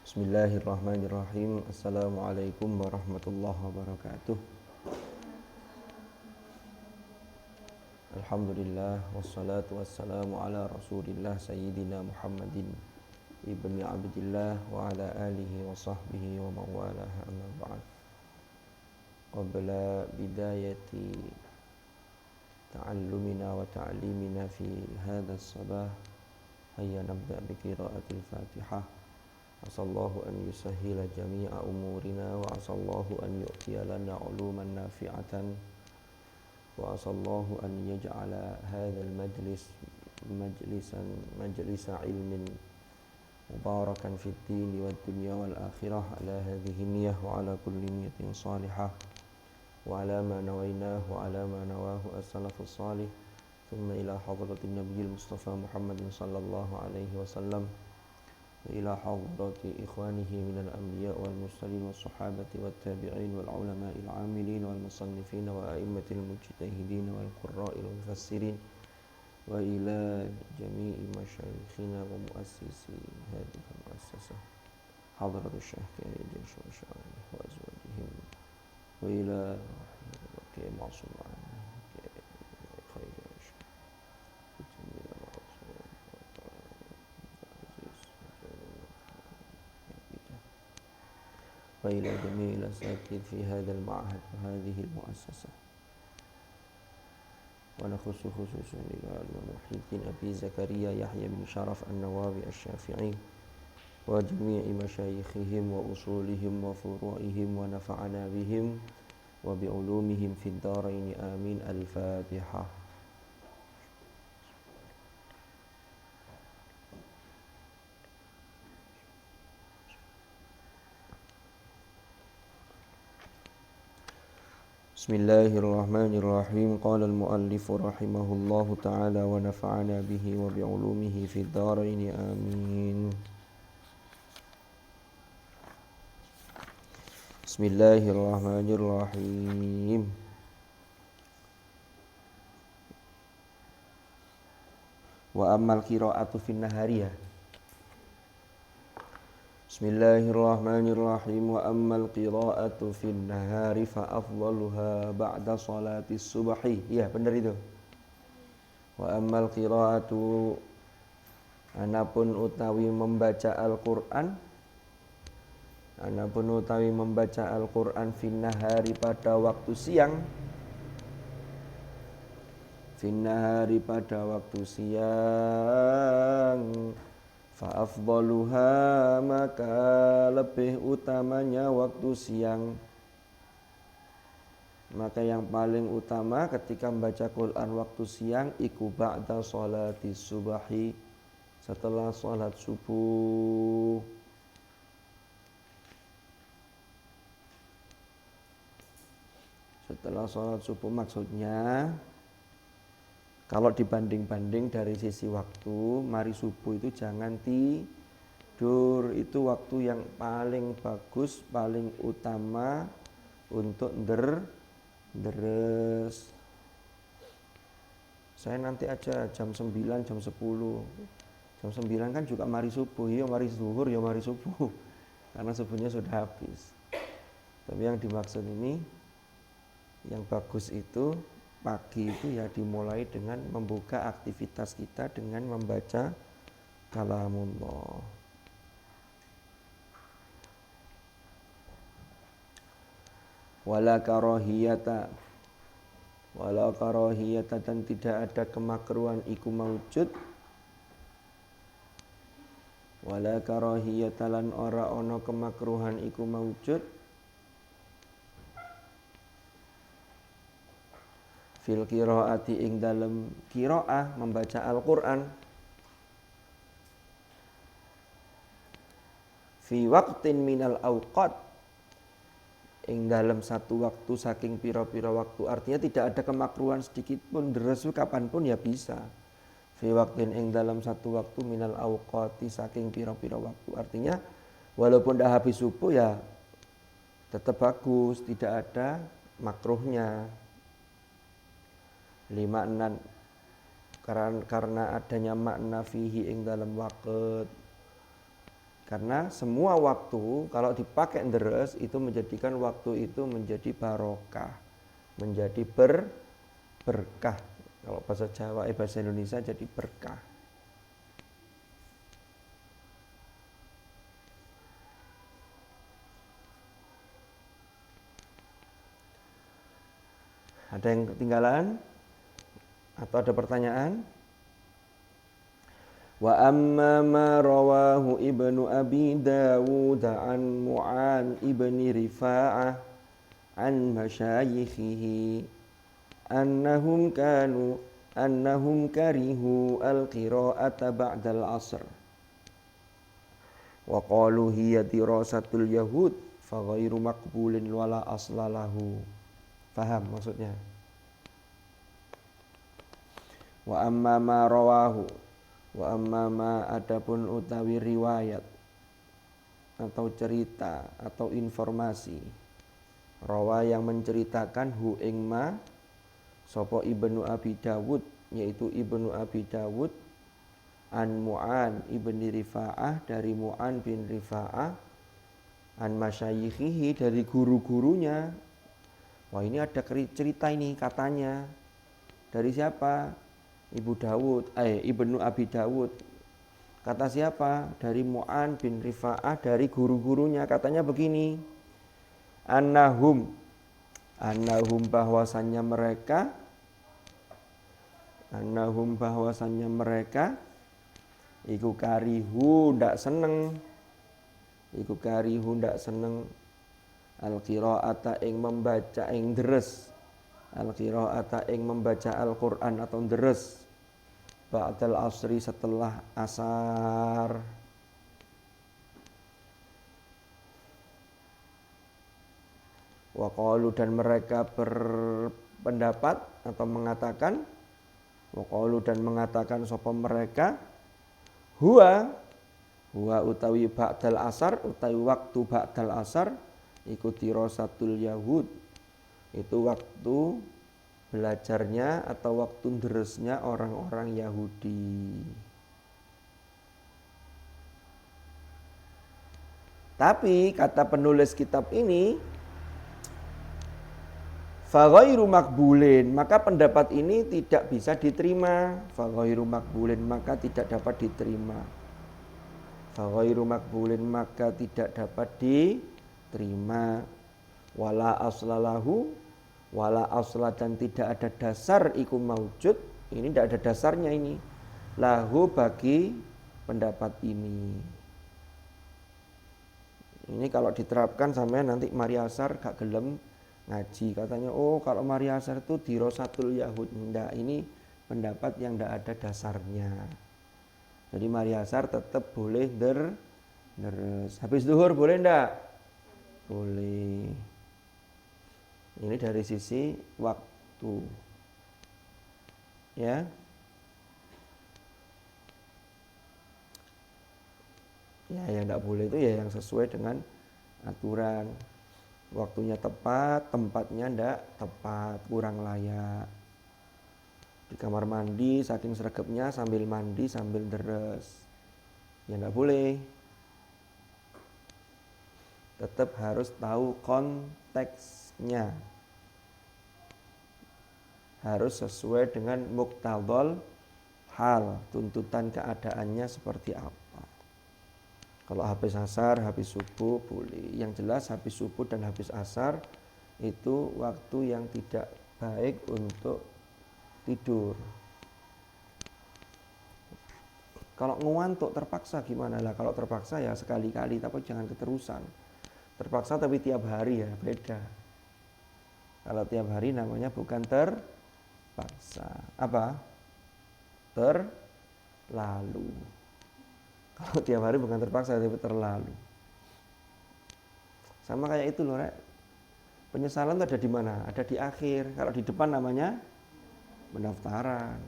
Bismillahirrahmanirrahim. Assalamualaikum warahmatullahi wabarakatuh. Alhamdulillah wassalatu wassalamu ala Rasulillah Sayyidina Muhammadin ibni Abdillah wa ala alihi wa sahbihi wa mawalah, amma ba'd. Qabla bidayati ta'allumina wa ta'limina fi hadha as-sabah, hayya nabda bi qira'atil Fatihah. Asallahu an yusahhila jami'a umurina wa asallahu an yu'tiya lana uluman nafi'atan wa asallahu an yaj'ala hadzal majlisa ilmin mubarakan fid dini wad dunya wal akhirah ala hadhihi niyyah wa ala kulli niyyatin salihah wa ala ma nawainahu wa ala ma nawahu as-salafus salih thumma ila hadratin nabiyil mustafa Muhammadin sallallahu alaihi wasallam إلى حضرة إخوانه من الأنبياء والمرسلين والصحابة والتابعين والعلماء العاملين والمصنفين وأئمة المجتهدين والقراء والمفسرين وإلى جميع مشايخنا ومؤسسي هذه المؤسسة حضرة الشيخ كريم وشعره وأزواجهم وإلى معصوم وإلى جميع الأساتذة في هذا المعهد وهذه المؤسسة، ونخص خصوصا للعالم محي الدين أبي زكريا يحيى بن شرف النووي الشافعي وجميع مشايخهم وأصولهم وفروعهم ونفعنا بهم وبعلومهم في الدارين آمين. الفاتحة. Bismillahirrahmanirrahim. Qala al-muallif rahimahullahu ta'ala wa nafa'ana bihi wa bi'ulumihi fid dharain amin. Bismillahirrahmanirrahim. Wa ammal qira'atu fin nahariyah. Bismillahirrahmanirrahim. Wa ammal qira'atu fin nahari fa afdaluha ba'da salati subhi. Iya, benar itu. Wa ammal qira'atu, anapun utawi membaca Al-Qur'an, anapun utawi membaca Al-Qur'an fin nahari pada waktu siang, fin nahari pada waktu siang, fa afdaluha, maka lebih utamanya waktu siang, maka yang paling utama ketika membaca Quran waktu siang iku ba'da sholati subahi, setelah sholat subuh. Setelah sholat subuh maksudnya kalau dibanding-banding dari sisi waktu, mari subuh itu jangan tidur. Itu waktu yang paling bagus, paling utama untuk deres. Saya nanti aja jam 9, jam 10. Jam 9 kan juga mari subuh, ya mari zuhur, ya mari subuh. Karena subuhnya sudah habis. Tapi yang dimaksud ini, yang bagus itu pagi itu ya dimulai dengan membuka aktivitas kita dengan membaca kalamullah. Wala karahiyata, dan tidak ada kemakruhan iku maujud. Wala karahiyata, lan ora ono kemakruhan iku maujud fil qiraati ing dalem qiraah membaca Al-Qur'an fi waqtin minal awqat, ing dalem satu waktu saking pira-pira waktu. Artinya tidak ada kemakruhan sedikit pun, deres kapanpun ya bisa. Fi waqtin ing dalem satu waktu minal awqati, saking pira-pira waktu. Artinya walaupun dah habis subuh ya tetap bagus, tidak ada makruhnya. Lima enan karena adanya makna fihi ing dalam waqt, Karena semua waktu kalau dipakai deres itu menjadikan waktu itu menjadi barokah, menjadi berkah. Kalau bahasa Jawa, bahasa Indonesia jadi berkah. Ada yang ketinggalan? Atau ada pertanyaan? Wa amma ma rawahu Ibnu Abi Dawud an Mu'an ibni Rifa'ah an masyayikhihi annahum karihu al-qira'ata ba'da al-'asr wa qalu hiya dirasatul yahud fa ghairu maqbulin wala aslalahu. Paham maksudnya? Wa amma ma rawahu, wa amma ma adapun utawi riwayat atau cerita atau informasi rawa yang menceritakan hu ing ma sapa Ibnu Abi Dawud, yaitu Ibnu Abi Dawud an Mu'an ibni Rifa'ah, dari Mu'an bin Rifa'ah, an masyayikhihi, dari guru-gurunya. Wah, ini ada cerita ini katanya. Dari siapa? Ibnu Abi Dawud. Kata siapa? Dari Mu'an bin Rifa'ah, dari guru-gurunya. Katanya begini. Annahum bahwasannya mereka iku karihu ndak seneng al-qira'ata ing membaca ing deres, al-qira'ata ing membaca Al-Qur'an atau deres ba'dal asri, setelah asar. Wa qalu, dan mereka berpendapat atau mengatakan, wa qalu, dan mengatakan sapa mereka, huwa utawi ba'dal asar, utawi waktu ba'dal asar iku dirasatul yahud, itu waktu belajarnya atau waktu deresnya orang-orang Yahudi. Tapi kata penulis kitab ini, fa ghairu maqbulin, maka pendapat ini tidak bisa diterima. Fa ghairu maqbulin, maka tidak dapat diterima. Fa ghairu maqbulin, maka tidak dapat diterima. Wala aslalahu, wala asla, dan tidak ada dasar iku maujud. Ini tidak ada dasarnya ini. Lahu, bagi pendapat ini. Ini kalau diterapkan sampai nanti mari asar gak gelem ngaji, katanya oh kalau mari asar itu dirasatul yahud. Enggak, ini pendapat yang tidak ada dasarnya. Jadi mari asar tetap boleh deres. Habis zuhur boleh enggak? Boleh. Ini dari sisi waktu. Ya. Ya, yang enggak boleh itu ya yang sesuai dengan aturan. Waktunya tepat, tempatnya enggak tepat, kurang layak. Di kamar mandi saking sregepnya sambil mandi sambil deres. Ya enggak boleh. Tetap harus tahu konteksnya. Harus sesuai dengan muqtadhal hal, tuntutan keadaannya seperti apa. Kalau habis asar, habis subuh boleh. Yang jelas habis subuh dan habis asar itu waktu yang tidak baik untuk tidur. Kalau ngantuk terpaksa gimana lah? Kalau terpaksa ya sekali-kali, tapi jangan keterusan. Terpaksa tapi tiap hari ya beda. Kalau tiap hari namanya bukan terpaksa. Apa? Terlalu. Kalau tiap hari bukan terpaksa tapi terlalu. Sama kayak itu loh, Rek. Penyesalan itu ada di mana? Ada di akhir. Kalau di depan namanya pendaftaran.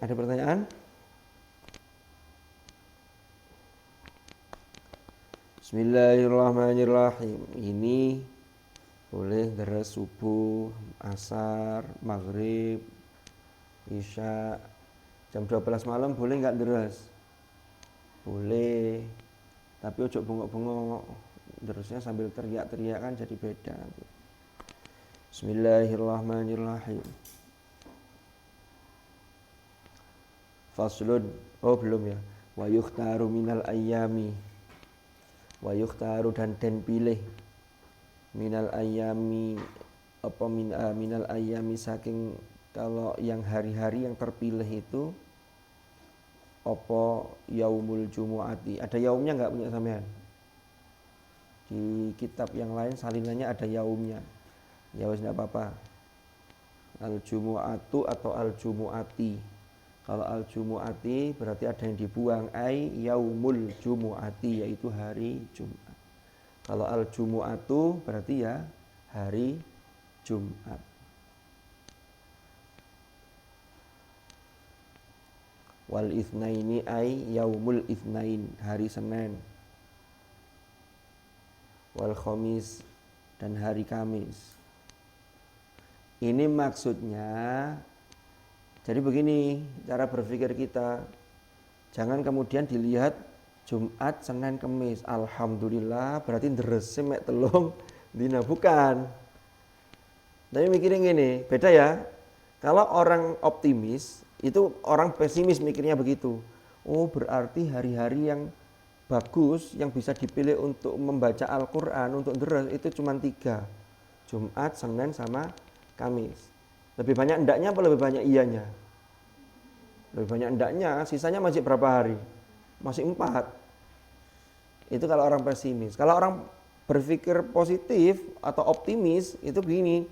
Ada pertanyaan? Bismillahirrahmanirrahim. Ini boleh deres subuh, asar, maghrib, isya. Jam 12 malam boleh nggak deres? boleh, tapi ojo bengok-bengok. Terusnya sambil teriak-teriak kan jadi beda nanti. Bismillahirrahmanirrahim. Faslun, oh belum ya. Wa yukhtaru minal ayyami. Wa yukhtaru dan pilih minal ayyami apa minal ayyami saking kalau yang hari-hari yang terpilih itu apa yaumul jumu'ati. Ada yaumnya enggak punya sampean? Di kitab yang lain salinannya ada yaumnya. Ya wis enggak apa-apa. Al-jumu'atu atau al-jumu'ati. Kalau al-jumu'ati berarti ada yang dibuang, ai yaumul jumu'ati, yaitu hari Jumat. Kalau al-jumu'atu berarti ya hari Jumat. Wal itsnaini ai yaumul itsnain, hari Senin. Wal khamis, dan hari Kamis. Ini maksudnya, jadi begini cara berpikir kita. Jangan kemudian dilihat Jumat, Senin, Kamis, alhamdulillah berarti ndrese mek telung dina, bukan. Tapi mikirin gini, beda ya. Kalau orang optimis, itu orang pesimis mikirnya begitu. Oh, berarti hari-hari yang bagus yang bisa dipilih untuk membaca Al-Quran, untuk deres itu cuma 3. Jumat, Senin, sama Kamis. Lebih banyak endaknya apa lebih banyak iyanya? Lebih banyak endaknya, sisanya masih berapa hari? Masih 4. Itu kalau orang pesimis. Kalau orang berpikir positif atau optimis, itu begini.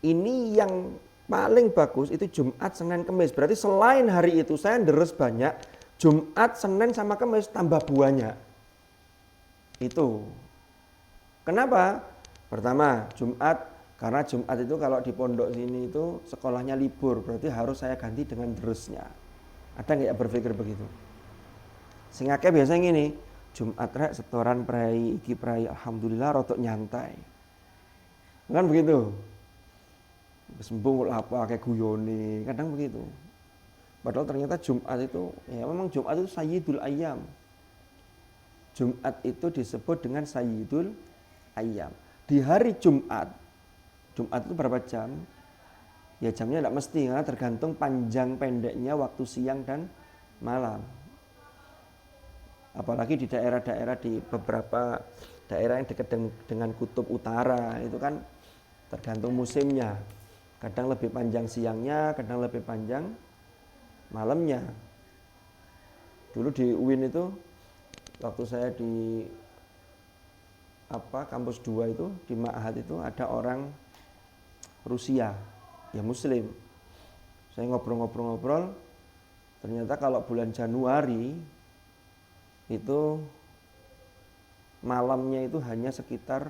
Ini yang paling bagus itu Jumat, Senin, Kamis. Berarti selain hari itu saya deres banyak, Jumat, Senin, sama Kamis tambah banyak. Itu. Kenapa? Pertama, Jumat. Karena Jumat itu kalau di pondok sini itu sekolahnya libur, berarti harus saya ganti dengan deresnya. Ada nggak ya berpikir begitu? Singaknya biasanya gini, Jumat rek setoran prai, iki prai, alhamdulillah rotok nyantai. Kan begitu? Sembung apa kayak guyone, kadang begitu. Padahal ternyata Jumat itu, ya memang Jumat itu sayyidul ayyam. Jumat itu disebut dengan sayyidul ayyam. Di hari Jumat itu berapa jam? Ya jamnya tidak mesti, karena tergantung panjang pendeknya waktu siang dan malam. Apalagi di daerah-daerah, di beberapa daerah yang dekat dengan kutub utara, itu kan tergantung musimnya. Kadang lebih panjang siangnya, kadang lebih panjang malamnya. Dulu di UIN itu, waktu saya di kampus 2 itu, di Ma'had itu ada orang Rusia, ya Muslim. Saya ngobrol-ngobrol, ternyata kalau bulan Januari itu malamnya itu hanya sekitar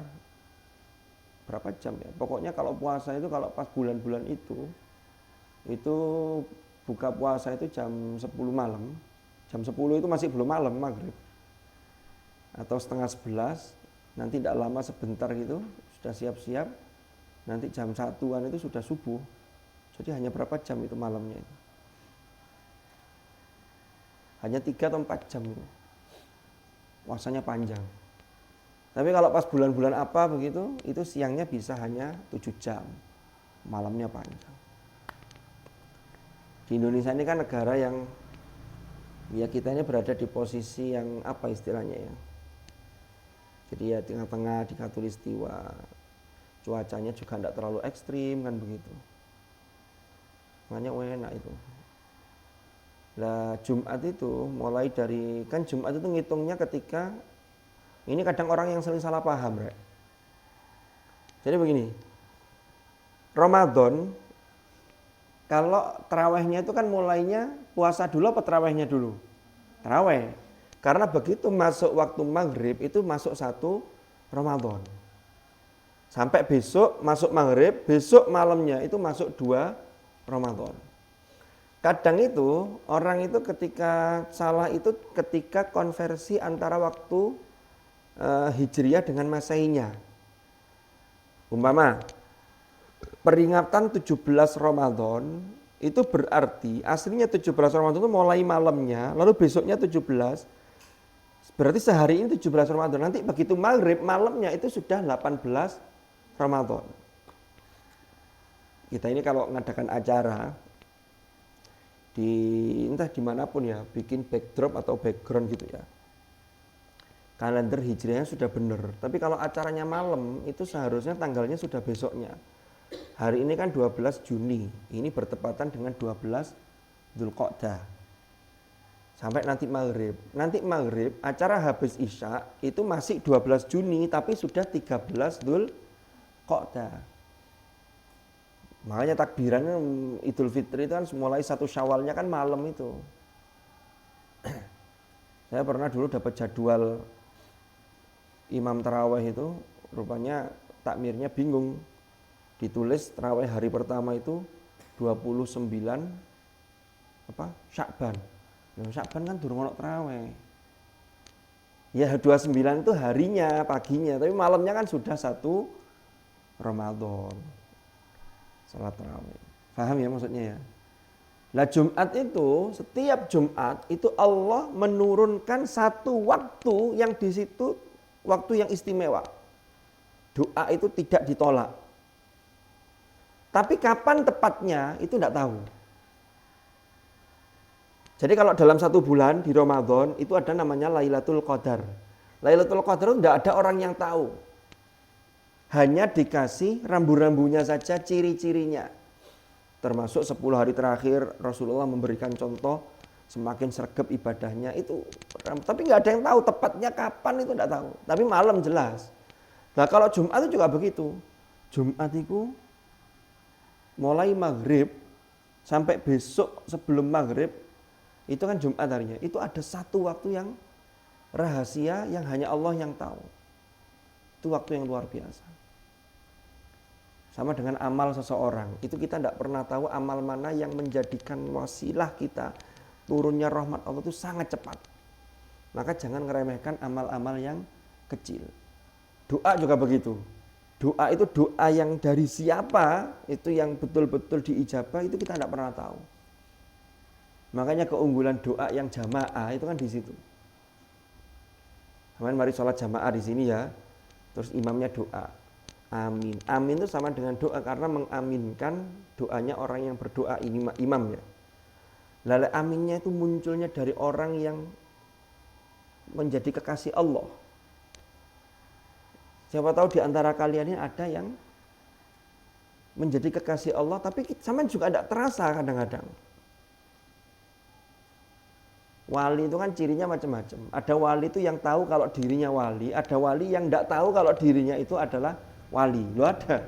berapa jam ya? Pokoknya kalau puasa itu kalau pas bulan-bulan itu buka puasa itu jam 10 malam. Jam 10 itu masih belum malam, maghrib. Atau setengah 11, nanti tidak lama sebentar gitu, sudah siap-siap. Nanti jam 1-an itu sudah subuh. Jadi hanya berapa jam itu malamnya itu? Hanya 3 atau 4 jam itu. Puasanya panjang. Tapi kalau pas bulan-bulan apa begitu, itu siangnya bisa hanya 7 jam. Malamnya panjang. Di Indonesia ini kan negara yang, ya kita ini berada di posisi yang apa istilahnya ya. Jadi ya tengah-tengah di Khatulistiwa. Cuacanya juga tidak terlalu ekstrim kan begitu. Makanya enak itu. Nah Jumat itu mulai dari, kan Jumat itu ngitungnya ketika, ini kadang orang yang sering salah paham rek. Jadi begini, Ramadan kalau terawihnya itu kan mulainya puasa dulu apa terawihnya dulu? Terawih. Karena begitu masuk waktu maghrib itu masuk 1 Ramadan. Sampai besok masuk maghrib, besok malamnya itu masuk 2 Ramadan. Kadang itu orang itu ketika salah itu ketika konversi antara waktu Hijriyah dengan Masehinya. Umpama peringatan 17 Ramadan itu berarti aslinya 17 Ramadan itu mulai malamnya, lalu besoknya 17, Berarti sehari ini 17 Ramadan. Nanti begitu maghrib, malamnya itu sudah 18 Ramadan. Kita ini kalau mengadakan acara, entah dimanapun ya, bikin backdrop atau background gitu ya. Kalender hijriahnya sudah benar. Tapi kalau acaranya malam, itu seharusnya tanggalnya sudah besoknya. Hari ini kan 12 Juni. Ini bertepatan dengan 12 Dzulqa'dah. Sampai nanti maghrib. Nanti maghrib, acara habis Isya itu masih 12 Juni, tapi sudah 13 Dzulqa'dah. Makanya takbiran Idul Fitri itu kan mulai 1 Syawalnya kan malam itu. Saya pernah dulu dapat jadwal imam tarawih itu, rupanya takmirnya bingung. Ditulis tarawih hari pertama itu 29 Sya'ban. Sya'ban kan durung ono tarawih. Ya 29 itu harinya, paginya, tapi malamnya kan sudah 1 Ramadan. Salat tarawih. Paham ya maksudnya ya? Nah Jumat itu, setiap Jumat itu Allah menurunkan satu waktu yang di situ waktu yang istimewa. Doa itu tidak ditolak. Tapi kapan tepatnya itu tidak tahu. Jadi kalau dalam 1 bulan di Ramadan itu ada namanya Lailatul Qadar. Lailatul Qadar itu tidak ada orang yang tahu. Hanya dikasih rambu-rambunya saja, ciri-cirinya. Termasuk 10 hari terakhir Rasulullah memberikan contoh semakin sergap ibadahnya itu. Tapi nggak ada yang tahu tepatnya kapan itu tidak tahu. Tapi malam jelas. Nah kalau Jumat itu juga begitu. Jumat itu mulai maghrib sampai besok sebelum maghrib itu kan Jumat harinya. Itu ada satu waktu yang rahasia yang hanya Allah yang tahu. Itu waktu yang luar biasa. Sama dengan amal seseorang. Itu kita tidak pernah tahu amal mana yang menjadikan wasilah kita. Turunnya rahmat Allah itu sangat cepat. Maka jangan ngeremehkan amal-amal yang kecil. Doa juga begitu. Doa itu doa yang dari siapa, itu yang betul-betul diijabah, itu kita tidak pernah tahu. Makanya keunggulan doa yang jamaah itu kan di situ. Mari sholat jamaah di sini ya. Terus imamnya doa. Amin. Amin itu sama dengan doa karena mengaminkan doanya orang yang berdoa ini imam ya. Lalu aminnya itu munculnya dari orang yang menjadi kekasih Allah. Siapa tahu di antara kalian ini ada yang menjadi kekasih Allah tapi sama juga tidak terasa kadang-kadang. Wali itu kan cirinya macam-macam. Ada wali itu yang tahu kalau dirinya wali, ada wali yang tidak tahu kalau dirinya itu adalah wali. Lo ada.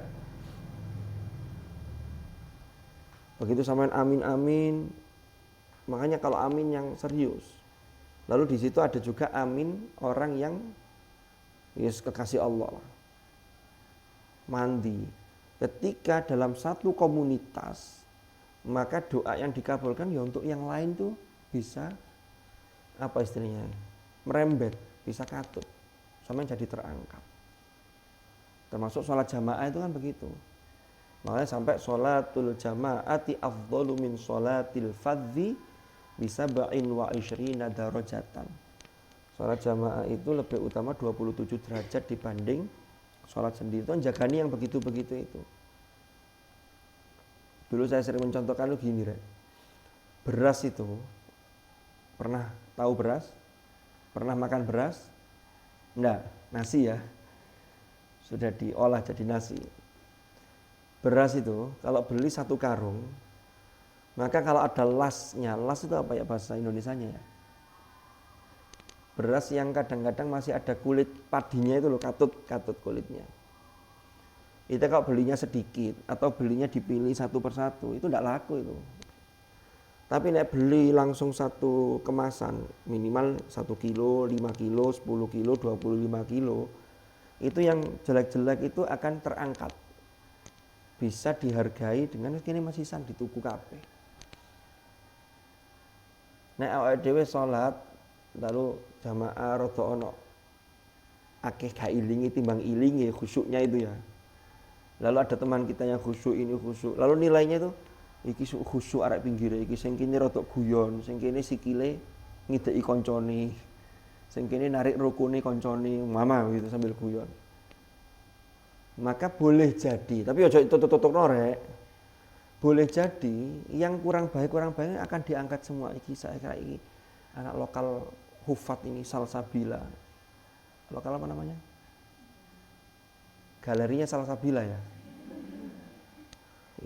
Begitu samain amin-amin. Makanya kalau amin yang serius. Lalu di situ ada juga amin orang yang kekasih Allah. Mandi. Ketika dalam satu komunitas, maka doa yang dikabulkan ya untuk yang lain tuh bisa apa istilahnya? Merembet, bisa katut. Sampai jadi terangkat. Termasuk sholat jamaah itu kan begitu. Makanya sampai sholatul jamaati afdalu min sholatil fadzi bisa ba'in wa isyrina darajatan. Sholat jamaah itu lebih utama 27 derajat dibanding sholat sendiri. Itu jagani yang begitu-begitu itu. Dulu saya sering mencontohkan lu gini, Rek. Beras itu, pernah tahu beras? Pernah makan beras? Enggak, nasi ya. Sudah diolah jadi nasi. Beras itu kalau beli 1 karung, maka kalau ada lasnya, las itu apa ya bahasa Indonesianya ya? Beras yang kadang-kadang masih ada kulit padinya itu loh, katut kulitnya. Itu kalau belinya sedikit atau belinya dipilih satu persatu, itu tidak laku itu. Tapi nek beli langsung satu kemasan, minimal 1 kilo, 5 kilo, 10 kilo, 25 kilo, itu yang jelek-jelek itu akan terangkat. Bisa dihargai dengan kini masih san di tuku kabeh. Nek awake dhewe salat lalu jamaah rada ana akeh gak ilingi timbang ilingi khusyuknya itu ya. Lalu ada teman kita yang khusyuk ini khusyuk. Lalu nilainya itu iki khusyuk arek pinggire iki sing kene rada guyon, sing kene sikile ngideki koncone. Sing kene narik rukune koncone mama gitu sambil guyon. Maka boleh jadi, tapi ojo tutuk-tutuk norek. Boleh jadi yang kurang baik akan diangkat semua. Iki saya kira ini anak lokal hufat ini Salsabila. Lokal apa namanya? Galerinya Salsabila ya.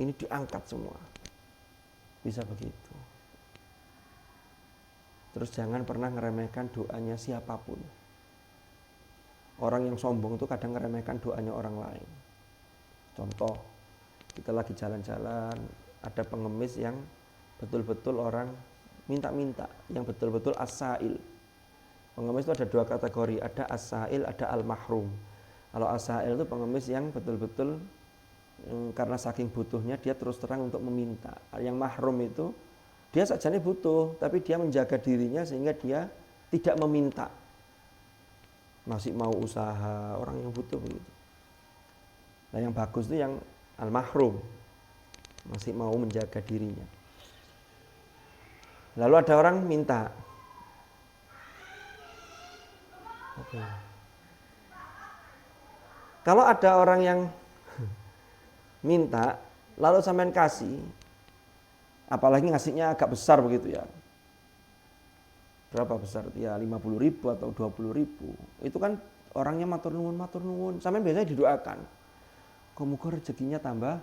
Ini diangkat semua. Bisa begitu. Terus jangan pernah ngeremehkan doanya siapapun. Orang yang sombong itu kadang ngeremehkan doanya orang lain. Contoh, kita lagi jalan-jalan, ada pengemis yang betul-betul orang minta-minta, yang betul-betul as-sa'il. Pengemis itu ada dua kategori, ada as-sa'il, ada al-mahrum. Kalau as-sa'il itu pengemis yang betul-betul karena saking butuhnya dia terus terang untuk meminta. Yang mahrum itu dia sajane butuh, tapi dia menjaga dirinya sehingga dia tidak meminta. Masih mau usaha, orang yang butuh begitu. Nah yang bagus itu yang al-mahrum, masih mau menjaga dirinya. Lalu ada orang minta. Oke. Kalau ada orang yang minta, lalu sampean kasih, apalagi ngasihnya agak besar begitu ya. Berapa besar? Ya 50.000 atau 20.000. Itu kan orangnya matur nuwun. Sampean biasanya didoakan. Muga-muga rezekinya tambah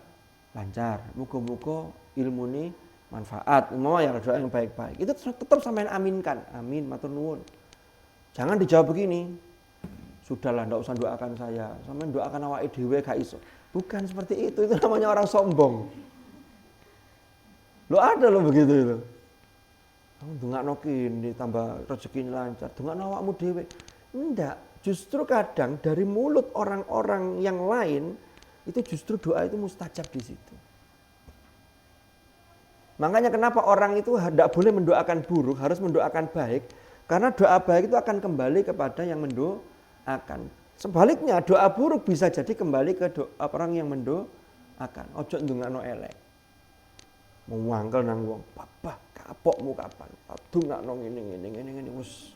lancar. Muga-muga ilmune manfaat. Mau ya doa yang baik-baik. Itu tetap sampean aminkan. Amin, matur nuwun. Jangan dijawab begini. Sudahlah, enggak usah doakan saya. Sampean doakan awake dhewe gak iso. Bukan seperti itu. Itu namanya orang sombong. Lo ada lo begitu itu. Kamu dongakno kene tambah rezeki lancar. Dongakno awakmu dhewe. Enggak, justru kadang dari mulut orang-orang yang lain itu justru doa itu mustajab di situ. Makanya kenapa orang itu tidak boleh mendoakan buruk, harus mendoakan baik. Karena doa baik itu akan kembali kepada yang mendoakan. Sebaliknya doa buruk bisa jadi kembali ke orang yang mendoakan. Ojo ndongakno elek. Mewangkel nang wong, "Papa, kapokmu kapan? Ndongakno ngene wis."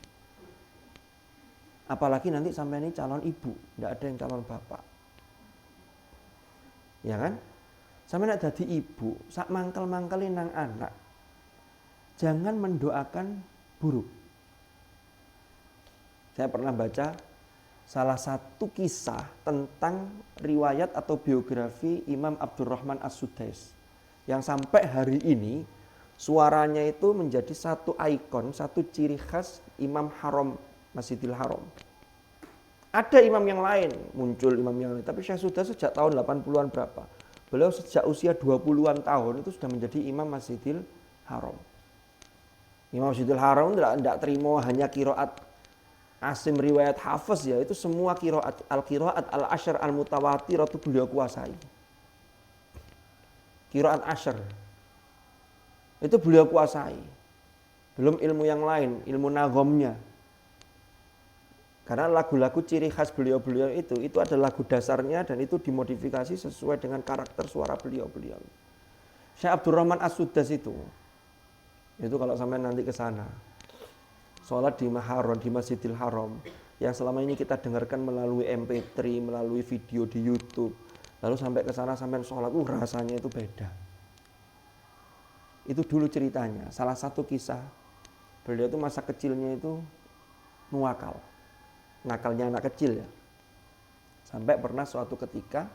Apalagi nanti sampai ini calon ibu, tidak ada yang calon bapak. Ya kan? Sampai nak jadi ibu, sak mangkel-mangkelin nang anak. Jangan mendoakan buruk. Saya pernah baca salah satu kisah tentang riwayat atau biografi Imam Abdurrahman As-Sudais. Yang sampai hari ini suaranya itu menjadi satu ikon, satu ciri khas Imam Haram, Masjidil Haram. Ada imam yang lain, muncul imam yang lain, tapi Syekh Sudais sejak tahun 80-an berapa. Beliau sejak usia 20-an tahun itu sudah menjadi imam Masjidil Haram. Imam Masjidil Haram tidak terima hanya qiraat asim riwayat hafiz ya, itu semua qiraat al-asyr al-mutawatir itu beliau kuasai. Qiraat asyr itu beliau kuasai. Belum ilmu yang lain, ilmu nagomnya. Karena lagu-lagu ciri khas beliau-beliau itu adalah lagu dasarnya dan itu dimodifikasi sesuai dengan karakter suara beliau-beliau. Syekh Abdurrahman As-Sudais itu kalau sampai nanti ke sana, sholat di Maharon, di Masjidil Haram, yang selama ini kita dengarkan melalui MP3, melalui video di YouTube, lalu sampai ke sana sampai sholat, rasanya itu beda. Itu dulu ceritanya. Salah satu kisah, beliau itu masa kecilnya itu nuwakal. Nakalnya anak kecil ya. Sampai pernah suatu ketika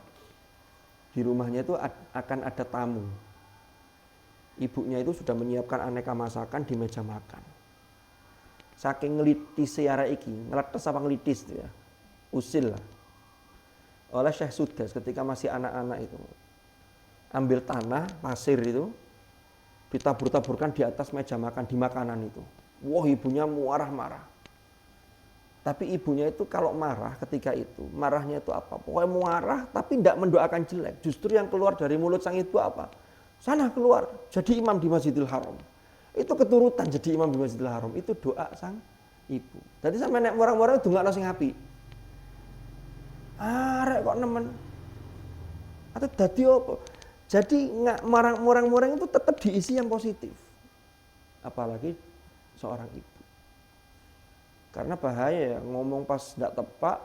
di rumahnya itu akan ada tamu. Ibunya itu sudah menyiapkan aneka masakan di meja makan. Saking ngelitis seara iki, ngeletes apa ngelitis itu ya. Usil lah. Oleh Syekh Sudais ketika masih anak-anak itu. Ambil tanah, pasir itu, ditabur-taburkan di atas meja makan, di makanan itu. Wah, ibunya marah-marah. Tapi ibunya itu kalau marah ketika itu, marahnya itu apa? Pokoknya marah tapi tidak mendoakan jelek. Justru yang keluar dari mulut sang ibu apa? Sana keluar, jadi imam di Masjidil Haram. Itu keturutan jadi imam di Masjidil Haram. Itu doa sang ibu. Jadi sampai nek orang-orang itu nggak sing api. Arek kok nemen. Atau dadi apa? Jadi nggak marang-marang itu tetap diisi yang positif. Apalagi seorang ibu. Karena bahaya ya, ngomong pas tidak tepat,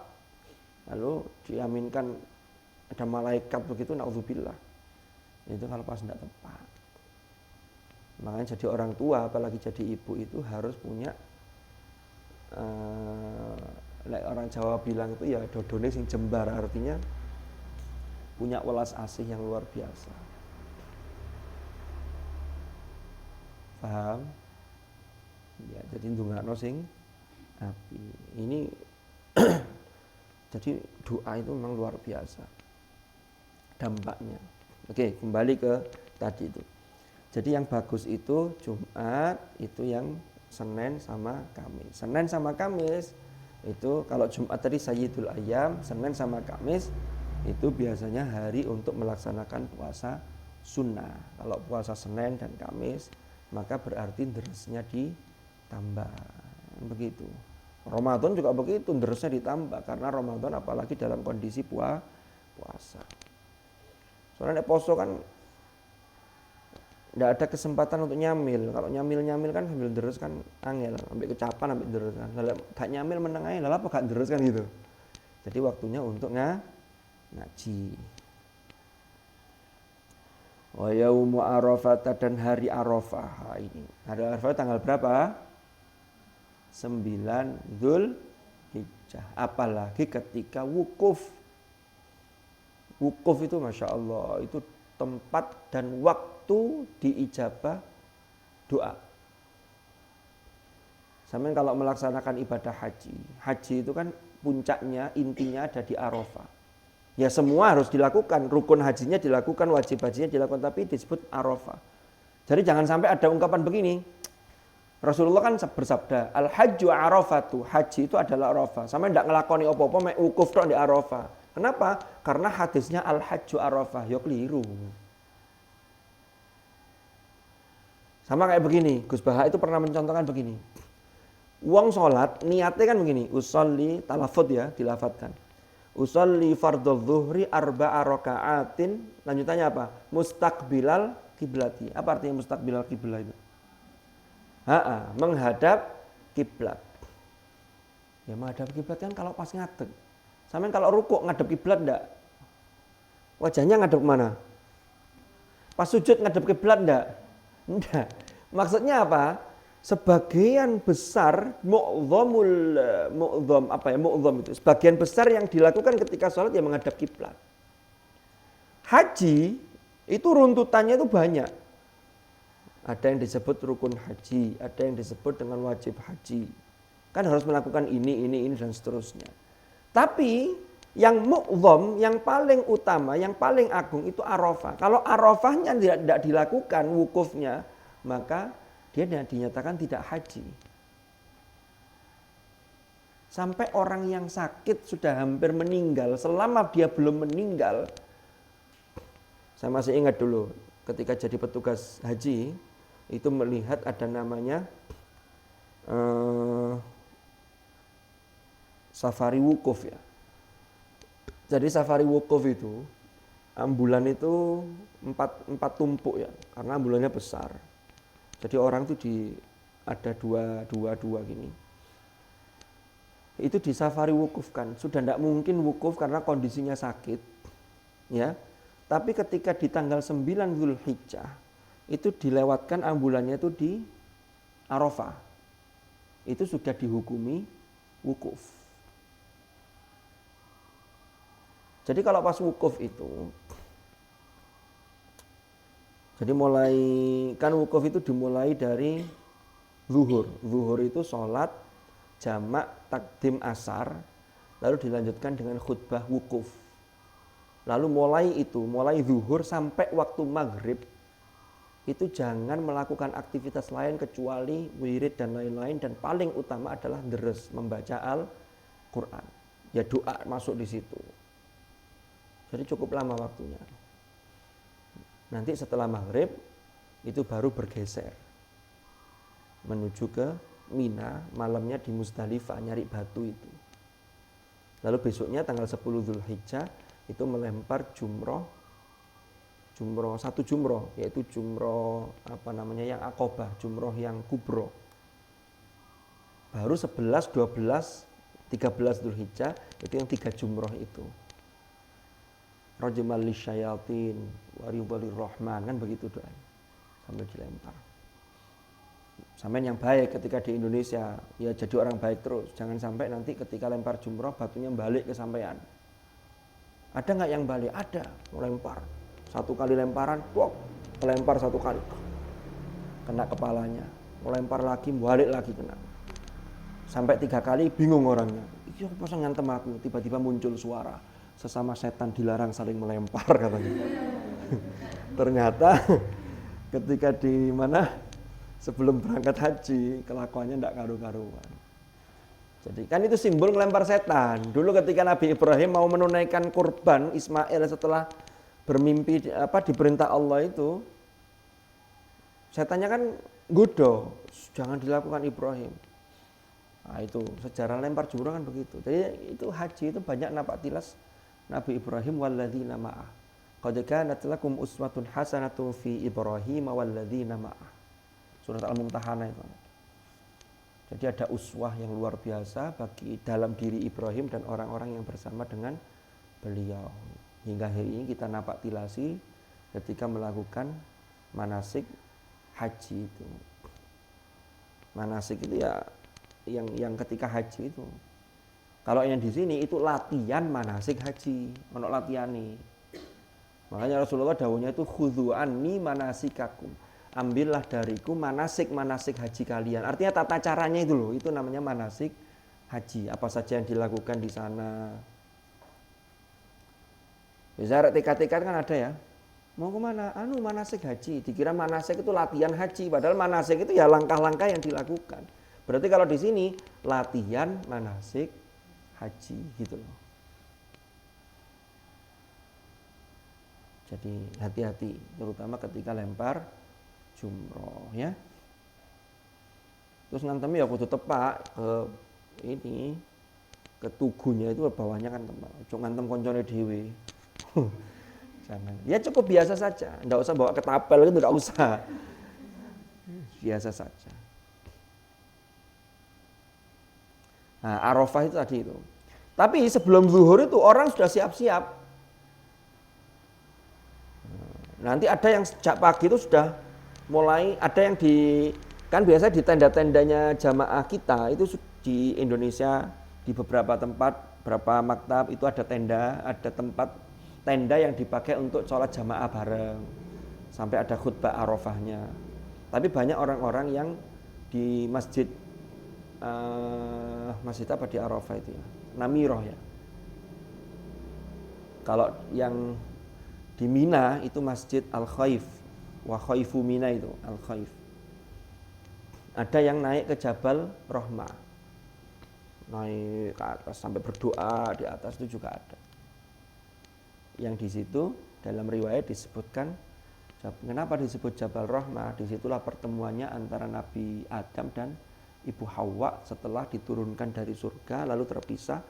lalu diaminkan ada malaikat begitu, naudzubillah. Itu kalau pas tidak tepat. Makanya jadi orang tua, apalagi jadi ibu itu harus punya, orang Jawa bilang itu ya dodone sing jembar, artinya punya welas asih yang luar biasa. Paham? Ya, jadi ndongakno sing api. Ini jadi doa itu memang luar biasa dampaknya. Oke, kembali ke tadi itu. Jadi yang bagus itu Jumat, itu yang Senin sama Kamis. Senin sama Kamis itu, kalau Jumat tadi Sayyidul Ayyam, Senin sama Kamis itu biasanya hari untuk melaksanakan puasa sunnah. Kalau puasa Senin dan Kamis, maka berarti deresnya ditambah. Begitu. Ramadan juga begitu, deresnya ditambah karena Ramadan apalagi dalam kondisi puasa. Soalnya poso kan tidak ada kesempatan untuk nyamil. Kalau nyamil kan sambil deres kan angel, sampai kecapan, sampai deres kan. Kalau gak nyamil meneng ae, lha apa gak deres kan gitu. Jadi waktunya untuk ngaji. Wa yaumu Arafah, dan hari Arafah. Ini hari Arafah tanggal berapa? 9 Dzulhijjah. Apalagi ketika wukuf. Wukuf itu Masya Allah, itu tempat dan waktu diijabah doa. Sampai kalau melaksanakan ibadah haji. Haji itu kan puncaknya, intinya ada di Arafah. Ya semua harus dilakukan, rukun hajinya dilakukan, wajib hajinya dilakukan, tapi disebut Arafah. Jadi jangan sampai ada ungkapan begini. Rasulullah kan bersabda, al-hajju arafatu, haji itu adalah Arafah. Sampai tidak ngelakoni apa-apa, mek wukuf tok di Arafah. Kenapa? Karena hadisnya al-hajju arafah, ya keliru. Sama kayak begini, Gus Baha itu pernah mencontohkan begini. Uang sholat, niatnya kan begini, usolli, talafut ya, dilafatkan. Usolli fardhu zuhri arba'a raka'atin, lanjutannya apa? Mustaqbilal kiblati. Apa artinya mustaqbilal kiblat itu? Menghadap kiblat. Ya menghadap kiblat kan kalau pas ngadeg. Sampeyan kalau rukuk ngadep kiblat enggak? Wajahnya ngadep mana? Pas sujud ngadep kiblat enggak? Enggak. Maksudnya apa? Sebagian besar mu'dham itu. Sebagian besar yang dilakukan ketika sholat ya menghadap kiblat. Haji itu runtutannya itu banyak. Ada yang disebut rukun haji, ada yang disebut dengan wajib haji. Kan harus melakukan ini dan seterusnya. Tapi yang mu'dham, yang paling utama, yang paling agung itu Arafah. Kalau Arafahnya tidak dilakukan wukufnya, maka dia dinyatakan tidak haji. Sampai orang yang sakit sudah hampir meninggal, selama dia belum meninggal, saya masih ingat dulu ketika jadi petugas haji, itu melihat ada namanya safari wukuf ya. Jadi safari wukuf itu ambulan itu empat tumpuk ya, karena ambulannya besar. Jadi orang itu ada dua gini. Itu di safari wukuf kan, sudah tidak mungkin wukuf karena kondisinya sakit, ya. Tapi ketika di tanggal 9 Dzulhijjah itu dilewatkan ambulannya itu di Arafah. Itu sudah dihukumi wukuf. Jadi kalau pas wukuf itu, jadi kan wukuf itu dimulai dari zuhur. Zuhur itu sholat jamak takdim asar, lalu dilanjutkan dengan khutbah wukuf. Lalu mulai zuhur sampai waktu maghrib, itu jangan melakukan aktivitas lain kecuali wirid dan lain-lain, dan paling utama adalah deres, membaca Al-Quran. Ya doa masuk di situ. Jadi cukup lama waktunya. Nanti setelah maghrib itu baru bergeser menuju ke Mina, malamnya di Muzdalifah nyari batu itu. Lalu besoknya tanggal 10 Dzulhijjah itu melempar satu jumroh, yaitu jumroh yang Aqobah, jumroh yang kubro. Baru 11, 12, 13 Dzulhijjah itu yang 3 jumroh itu. Rajamal lisyayatin wa ridwalir rahman, kan begitu doanya. Sambil dilempar. Sampai yang baik ketika di Indonesia, ya jadi orang baik terus. Jangan sampai nanti ketika lempar jumroh batunya balik ke sampean. Ada nggak yang balik? Ada, melempar. 1 kali lemparan, pok, kelempar 1 kali. Kena kepalanya. Melempar lagi, balik lagi kena. Sampai 3 kali bingung orangnya. Iki apa sing ngantem aku? Tiba-tiba muncul suara. Sesama setan dilarang saling melempar katanya. Ternyata ketika di mana sebelum berangkat haji kelakuannya tidak karu-karuan. Jadi kan itu simbol ngelempar setan. Dulu ketika Nabi Ibrahim mau menunaikan kurban Ismail setelah bermimpi diperintah Allah itu, setannya kan godo, jangan dilakukan Ibrahim. Nah itu sejarah lempar jumroh kan begitu. Jadi itu haji itu banyak nampak tilas Nabi Ibrahim walladzina ma'ah. Qad kanat lakum uswatun hasanatun fi Ibrahim walladzina ma'ah. Surat Al-Mumtahanah itu. Jadi ada uswah yang luar biasa bagi dalam diri Ibrahim dan orang-orang yang bersama dengan beliau. Hingga hari ini kita nampak tilasi ketika melakukan manasik haji itu. Manasik itu ya yang ketika haji itu. Kalau yang di sini itu latihan manasik haji, ono latihan nih. Makanya Rasulullah dawuhnya itu khudhu anni manasikakum. Ambillah dariku manasik haji kalian. Artinya tata caranya itu loh, itu namanya manasik haji. Apa saja yang dilakukan di sana. Biasa TK-TK kan ada ya. Mau kemana? Manasik haji. Dikira manasik itu latihan haji, padahal manasik itu ya langkah-langkah yang dilakukan. Berarti kalau di sini latihan manasik haji gitu loh. Jadi hati-hati terutama ketika lempar jumroh ya. Terus ngantemi ya kudu tepak ke ini ke tugunya itu bawahnya kan tepak. Cuk ngantem koncone dhewe. Jangan. Ya cukup biasa saja, enggak usah bawa ketapel itu enggak usah. Biasa saja. Nah, Arafah itu tadi itu. Tapi sebelum zuhur itu orang sudah siap-siap. Nanti ada yang sejak pagi itu sudah mulai, ada yang kan biasa di tenda-tendanya jamaah kita itu di Indonesia di beberapa tempat, beberapa maktab itu ada tenda yang dipakai untuk sholat jamaah bareng. Sampai ada khutbah Arafahnya. Tapi banyak orang-orang yang di masjid apa di Arafah itu ya, Namiroh ya. Kalau yang di Mina itu Masjid Al-Khaif, wa Khaifu Mina itu Al-Khaif. Ada yang naik ke Jabal Rahmah, naik ke atas sampai berdoa di atas itu juga ada. Yang di situ dalam riwayat disebutkan, kenapa disebut Jabal Rahmah? Disitulah pertemuannya antara Nabi Adam dan Ibu Hawa setelah diturunkan dari surga lalu terpisah.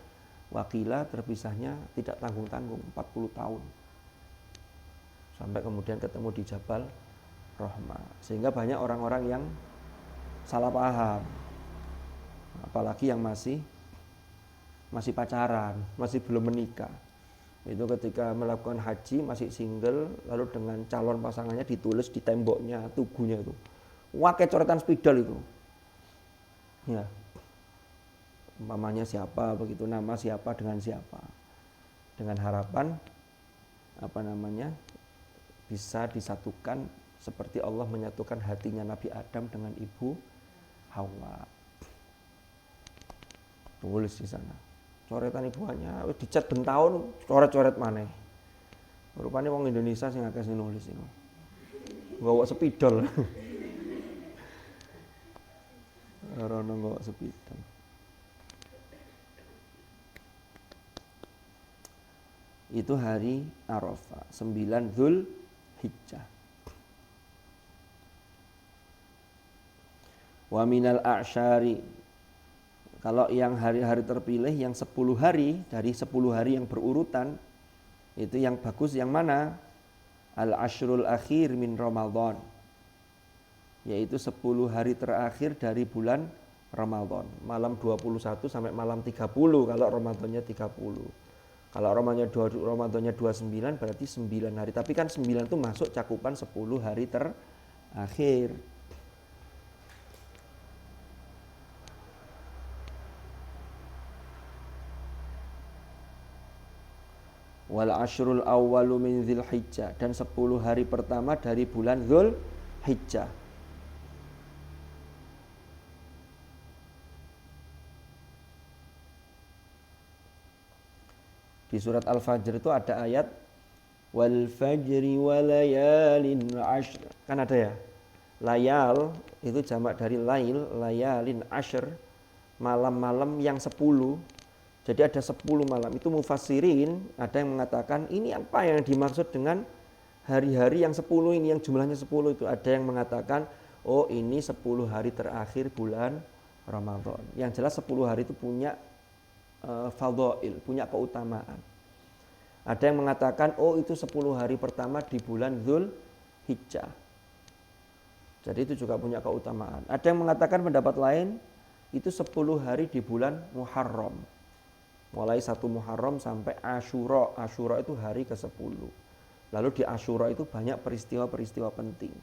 Wakila terpisahnya tidak tanggung-tanggung 40 tahun. Sampai kemudian ketemu di Jabal Rahmah. Sehingga banyak orang-orang yang salah paham. Apalagi yang masih pacaran, masih belum menikah. Itu ketika melakukan haji masih single lalu dengan calon pasangannya ditulis di temboknya, tugunya itu. Wakai coretan spidol itu. Ya, umpamanya siapa begitu, nama siapa dengan siapa, dengan harapan bisa disatukan seperti Allah menyatukan hatinya Nabi Adam dengan Ibu Hawa. Tulis di sana. Coretan ibuannya dicat bentahun, coret-coret maneh. Rupanya wong Indonesia sing akeh sing nulis iku. Nggawa spidol. Rono nggawa spidol. Itu hari Arafah, 9 Dzulhijjah. Wa minal a'syari, kalau yang hari-hari terpilih yang 10 hari dari 10 hari yang berurutan itu yang bagus yang mana? Al-ashrul akhir min Ramadan, yaitu 10 hari terakhir dari bulan Ramadan. Malam 21 sampai malam 30 kalau Ramadannya 30. Kalau Ramadannya 29 berarti 9 hari. Tapi kan 9 itu masuk cakupan 10 hari terakhir. Wal ashrul awwalu min Dzulhijjah, dan 10 hari pertama dari bulan Dzulhijjah. Di surat Al-Fajr itu ada ayat wal fajri walayalin ashr. Kan ada ya? Layal itu jamak dari lail, layalin ashr, malam-malam yang 10. Jadi ada 10 malam. Itu mufassirin ada yang mengatakan ini apa yang dimaksud dengan hari-hari yang 10 ini, yang jumlahnya 10 itu. Ada yang mengatakan oh ini 10 hari terakhir bulan Ramadan. Yang jelas 10 hari itu punya fadhail, punya keutamaan. Ada yang mengatakan oh itu 10 hari pertama di bulan Dzulhijjah. Jadi itu juga punya keutamaan. Ada yang mengatakan pendapat lain itu 10 hari di bulan Muharram. Mulai 1 Muharram sampai Asyura. Asyura itu hari ke-10. Lalu di Asyura itu banyak peristiwa-peristiwa penting.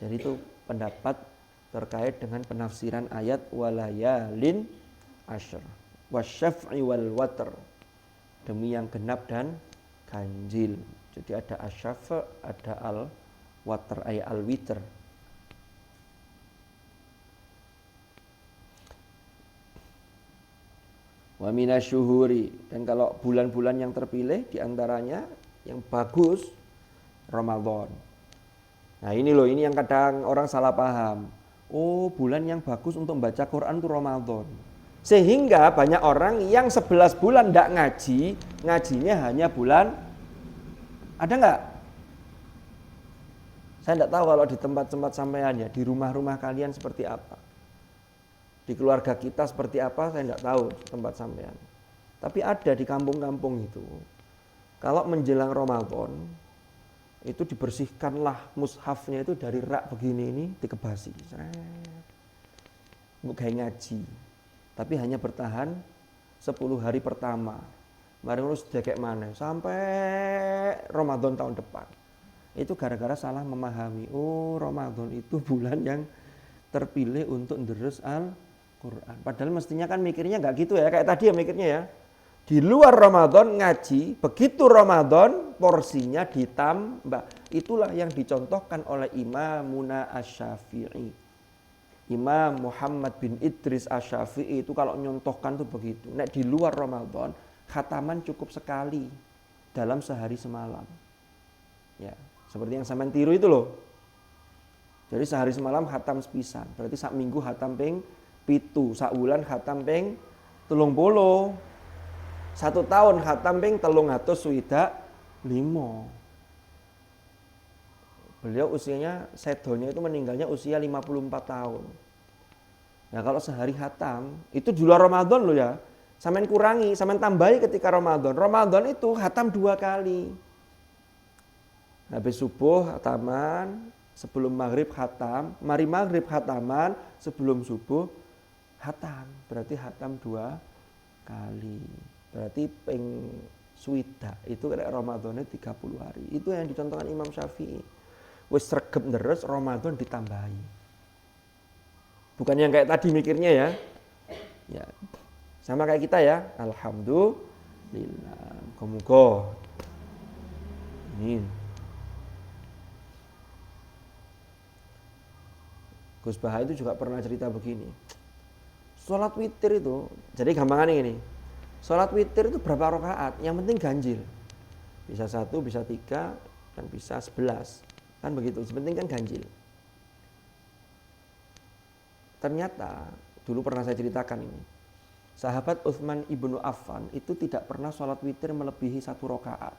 Jadi itu pendapat terkait dengan penafsiran ayat walayalin ashr wasyaf'i wal watr, demi yang genap dan ganjil. Jadi ada asyafa, ada al-watr, ay al-witr. Wa minasyuhuri, dan kalau bulan-bulan yang terpilih diantaranya yang bagus Ramadan. Nah ini loh, ini yang kadang orang salah paham. Oh bulan yang bagus untuk membaca Quran itu Ramadan. Sehingga banyak orang yang 11 bulan tidak ngaji, ngajinya hanya bulan, ada enggak? Saya tidak tahu kalau di tempat-tempat sampean ya, di rumah-rumah kalian seperti apa. Di keluarga kita seperti apa, saya tidak tahu tempat sampean. Tapi ada di kampung-kampung itu, kalau menjelang Ramadan, itu dibersihkanlah mushafnya itu dari rak begini ini, dikebasi. Bukan ngaji. Tapi hanya bertahan 10 hari pertama. Mari ngurus kayak mana sampai Ramadan tahun depan. Itu gara-gara salah memahami. Oh, Ramadan itu bulan yang terpilih untuk nderus Al-Qur'an. Padahal mestinya kan mikirnya enggak gitu ya, kayak tadi ya mikirnya ya. Di luar Ramadan ngaji, begitu Ramadan porsinya ditambah. Itulah yang dicontohkan oleh Imamuna Asy-Syafi'i. Imam Muhammad bin Idris Asy-Syafi'i itu kalau nyontohkan tuh begitu. Nek di luar Ramadan, khataman cukup sekali dalam sehari semalam. Ya, seperti yang sampean tiru itu loh. Jadi sehari semalam khatam sepisan. Berarti sak minggu khatam ping 7, sak wulan khatam ping 30. 1 tahun khatam ping 325. Beliau usianya, sedonya itu meninggalnya usia 54 tahun. Nah kalau sehari khatam, itu di luar Ramadan loh ya. Sampean kurangi, sampean tambahi ketika Ramadan. Ramadan itu khatam 2 kali. Habis subuh khataman, sebelum maghrib khatam, mari maghrib khataman, sebelum subuh khatam. Berarti khatam 2 kali. Berarti ping swida itu kayak Ramadannya 30 hari. Itu yang dicontohkan Imam Syafi'i. Wis sregep terus Ramadan ditambahi. Bukan yang kayak tadi mikirnya ya. Ya. Sama kayak kita ya. Alhamdulillah. Muga-muga. Amin. Gus Baha itu juga pernah cerita begini. Sholat witir itu, jadi gampangannya ini. Sholat witir itu berapa rakaat? Yang penting ganjil. Bisa 1, bisa 3, dan bisa 11. Kan begitu, sepenting kan ganjil. Ternyata, dulu pernah saya ceritakan ini. Sahabat Utsman ibnu Affan itu tidak pernah sholat witir melebihi 1 rakaat.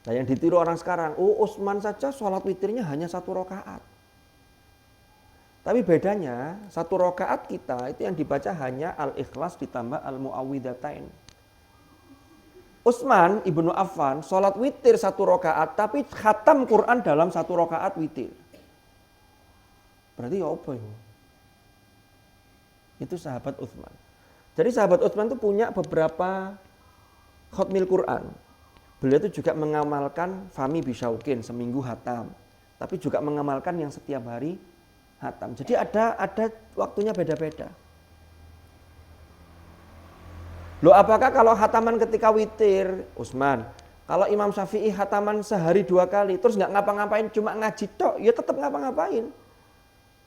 Nah yang ditiru orang sekarang, oh Utsman saja sholat witirnya hanya 1 rakaat. Tapi bedanya, 1 rakaat kita itu yang dibaca hanya Al-Ikhlas ditambah Al-Mu'awwidhatain. Utsman ibnu Affan sholat witir 1 rakaat, tapi khatam Quran dalam 1 rakaat witir. Berarti ya apa itu? Itu sahabat Utsman. Jadi sahabat Utsman itu punya beberapa khatmil Quran. Beliau itu juga mengamalkan fami bisyaukin, seminggu hatam. Tapi juga mengamalkan yang setiap hari hatam. Jadi ada waktunya beda-beda. Loh, apakah kalau hataman ketika witir, Utsman? Kalau Imam Syafi'i hataman sehari 2 kali, terus nggak ngapa-ngapain, cuma ngaji tok, ya tetap ngapa-ngapain.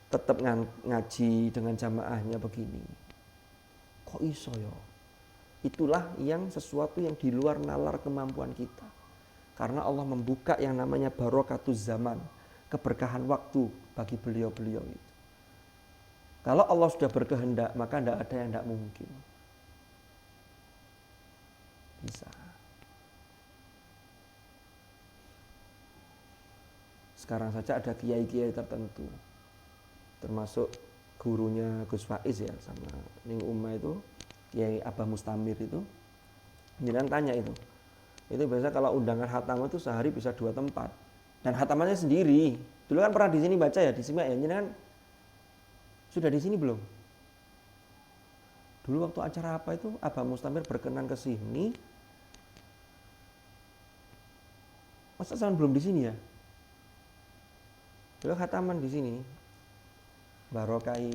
Tetap ngaji dengan jamaahnya begini. Kok iso ya? Itulah yang sesuatu yang di luar nalar kemampuan kita. Karena Allah membuka yang namanya barokatuz zaman, keberkahan waktu bagi beliau-beliau itu. Kalau Allah sudah berkehendak, maka tidak ada yang tidak mungkin. Bisa. Sekarang saja ada kiai-kiai tertentu, termasuk gurunya Gus Faiz ya, sama Ning Umma itu, Kiai Abah Mustamir itu, jangan tanya itu biasa kalau undangan hatam itu sehari bisa 2 tempat, dan hatamannya sendiri. Dulu kan pernah di sini baca ya, disimak ya, jangan sudah di sini belum? Dulu waktu acara apa itu Abah Mustamir berkenan ke sini, masa zaman belum di sini ya? Dulu khataman di sini, barokai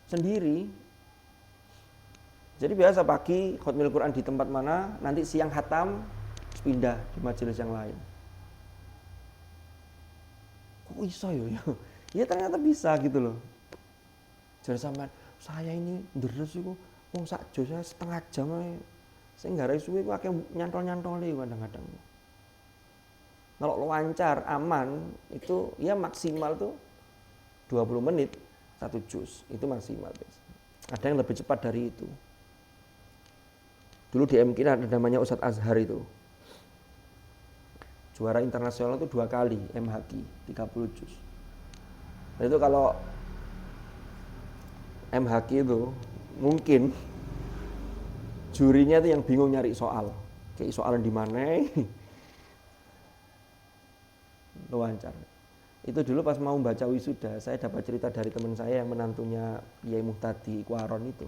sendiri. Jadi biasa pagi khatmil Quran di tempat mana, nanti siang khatam, pindah di majelis yang lain. Kok bisa ya? Ya ternyata bisa gitu loh. Jadi sampean, saya ini deres iku wong sak jo saya setengah jam ae. Sing garai suwe ku akeh nyantol-nyantole kadang-kadang. Kalau lancar, aman, itu ya maksimal tuh 20 menit, 1 juz. Itu maksimal. Ada yang lebih cepat dari itu. Dulu di MK ada namanya Ustadz Azhar itu. Juara internasional itu 2 kali, MHQ, 30 juz. Nah itu kalau MHQ itu mungkin jurinya itu yang bingung nyari soal. Kayak soalan di mana? Lancar. Itu dulu pas mau baca wisuda, saya dapat cerita dari teman saya yang menantunya Kiai Muhtadi Kuaron itu.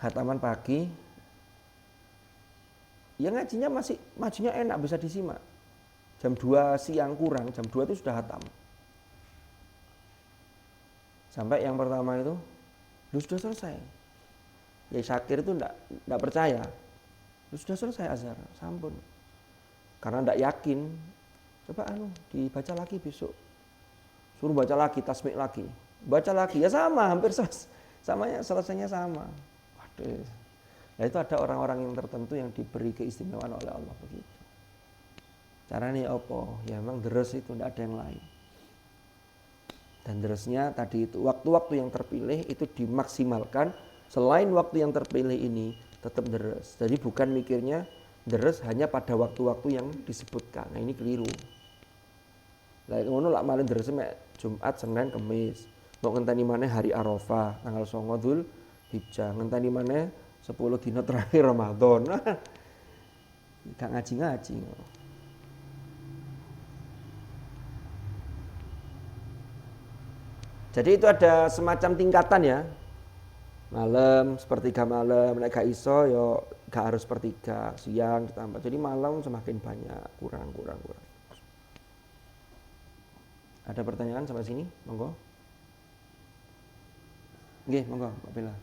Hataman pagi, ya majunya enak, bisa disimak. Jam 2 siang kurang, jam 2 itu sudah hatam. Sampai yang pertama itu, lu sudah selesai. Ya Syakir itu enggak percaya. Lu sudah selesai Azhar, sampun. Karena tidak yakin, coba dibaca lagi besok. Suruh baca lagi, tasmik lagi. Baca lagi, ya sama, hampir selesainya sama. Waduh. Nah itu ada orang-orang yang tertentu yang diberi keistimewaan oleh Allah begitu. Caranya apa? Ya memang deres itu, tidak ada yang lain. Dan deresnya tadi itu, waktu-waktu yang terpilih itu dimaksimalkan. Selain waktu yang terpilih ini, tetap deres. Jadi bukan mikirnya, deres hanya pada waktu-waktu yang disebutkan. Nah ini keliru. Lah ngono lak malih deres Jumat, Senin, Kamis. Mau ngenteni maneh hari Arafah, tanggal 9 Dzulhijjah. Ngenteni maneh 10 dina terakhir Ramadan. Gak ngaji-ngaji. Jadi itu ada semacam tingkatan ya. Malam, sepertiga malam, nek gak iso ya gak harus sepertiga, siang ditambah. Jadi malam semakin banyak, kurang. Ada pertanyaan sampai sini? Monggo. Nggih, monggo, Mbak Bella.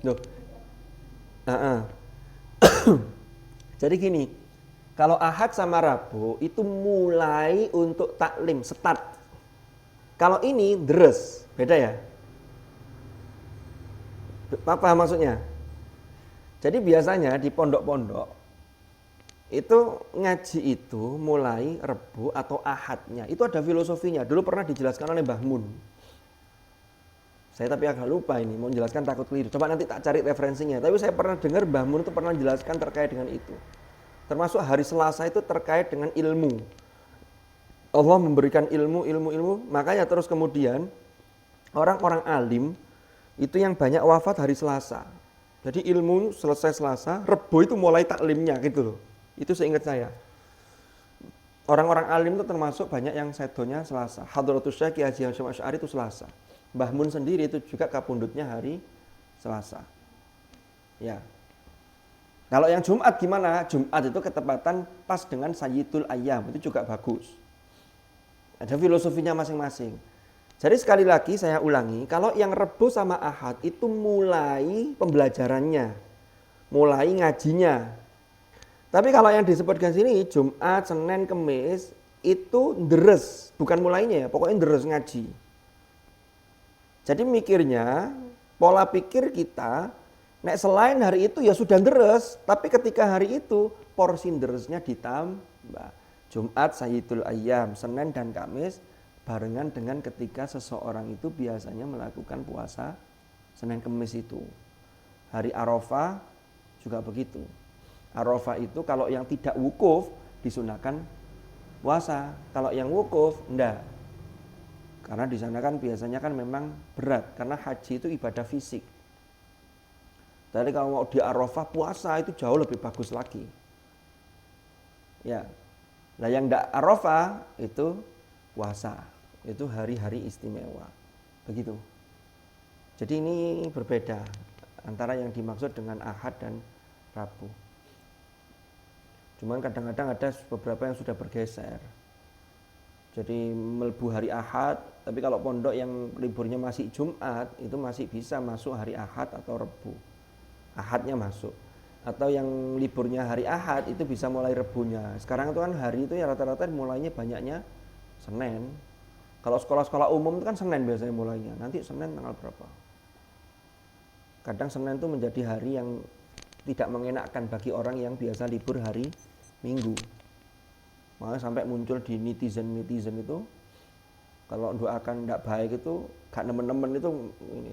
Loh. Jadi gini, kalau Ahad sama Rabu itu mulai untuk taklim, start. Kalau ini deres, beda ya? Apa maksudnya? Jadi biasanya di pondok-pondok itu ngaji itu mulai Rebu atau Ahadnya. Itu ada filosofinya. Dulu pernah dijelaskan oleh Mbah Mun. Saya tapi agak lupa ini, mau menjelaskan takut keliru. Coba nanti tak cari referensinya. Tapi saya pernah dengar Mbah Mun itu pernah menjelaskan terkait dengan itu. Termasuk hari Selasa itu terkait dengan ilmu. Allah memberikan ilmu, makanya terus kemudian orang-orang alim itu yang banyak wafat hari Selasa. Jadi ilmu selesai Selasa, Rebo itu mulai taklimnya gitu loh. Itu seingat saya. Orang-orang alim itu termasuk banyak yang sedonya Selasa. Hadratus Syekh Ki Haji Hasyim Asy'ari itu Selasa. Mbah Mun sendiri itu juga kapundutnya hari Selasa. Ya. Kalau yang Jumat gimana? Jumat itu ketepatan pas dengan Sayyidul Ayyam, itu juga bagus. Ada filosofinya masing-masing. Jadi sekali lagi saya ulangi, kalau yang Rebo sama Ahad itu mulai pembelajarannya, mulai ngajinya. Tapi kalau yang disebutkan sini Jumat, Senin, Kemis itu deres, bukan mulainya ya, pokoknya deres ngaji. Jadi mikirnya, pola pikir kita, nek selain hari itu ya sudah deres, tapi ketika hari itu porsi deresnya ditambah. Jumat Sayyidul Ayyam, Senin dan Kamis barengan dengan ketika seseorang itu biasanya melakukan puasa Senin Kemis itu. Hari Arafah juga begitu. Arafah itu kalau yang tidak wukuf disunahkan puasa, kalau yang wukuf enggak. Karena di sana kan biasanya kan memang berat, karena haji itu ibadah fisik. Jadi kalau mau di Arafah puasa itu jauh lebih bagus lagi. Ya. Nah yang enggak Arafah itu puasa. Itu hari-hari istimewa. Begitu. Jadi ini berbeda antara yang dimaksud dengan Ahad dan Rabu. Cuman kadang-kadang ada beberapa yang sudah bergeser. Jadi melebu hari Ahad, tapi kalau pondok yang liburnya masih Jumat, itu masih bisa masuk hari Ahad atau Rebu. Ahadnya masuk. Atau yang liburnya hari Ahad itu bisa mulai Rebunya. Sekarang itu kan hari itu ya rata-rata mulainya banyaknya Senin. Kalau sekolah-sekolah umum itu kan Senin biasanya mulainya. Nanti Senin tanggal berapa? Kadang Senin itu menjadi hari yang tidak mengenakkan bagi orang yang biasa libur hari Minggu. Makanya sampai muncul di netizen itu, kalau doakan tidak baik itu, gak nemen-nemen itu, ini,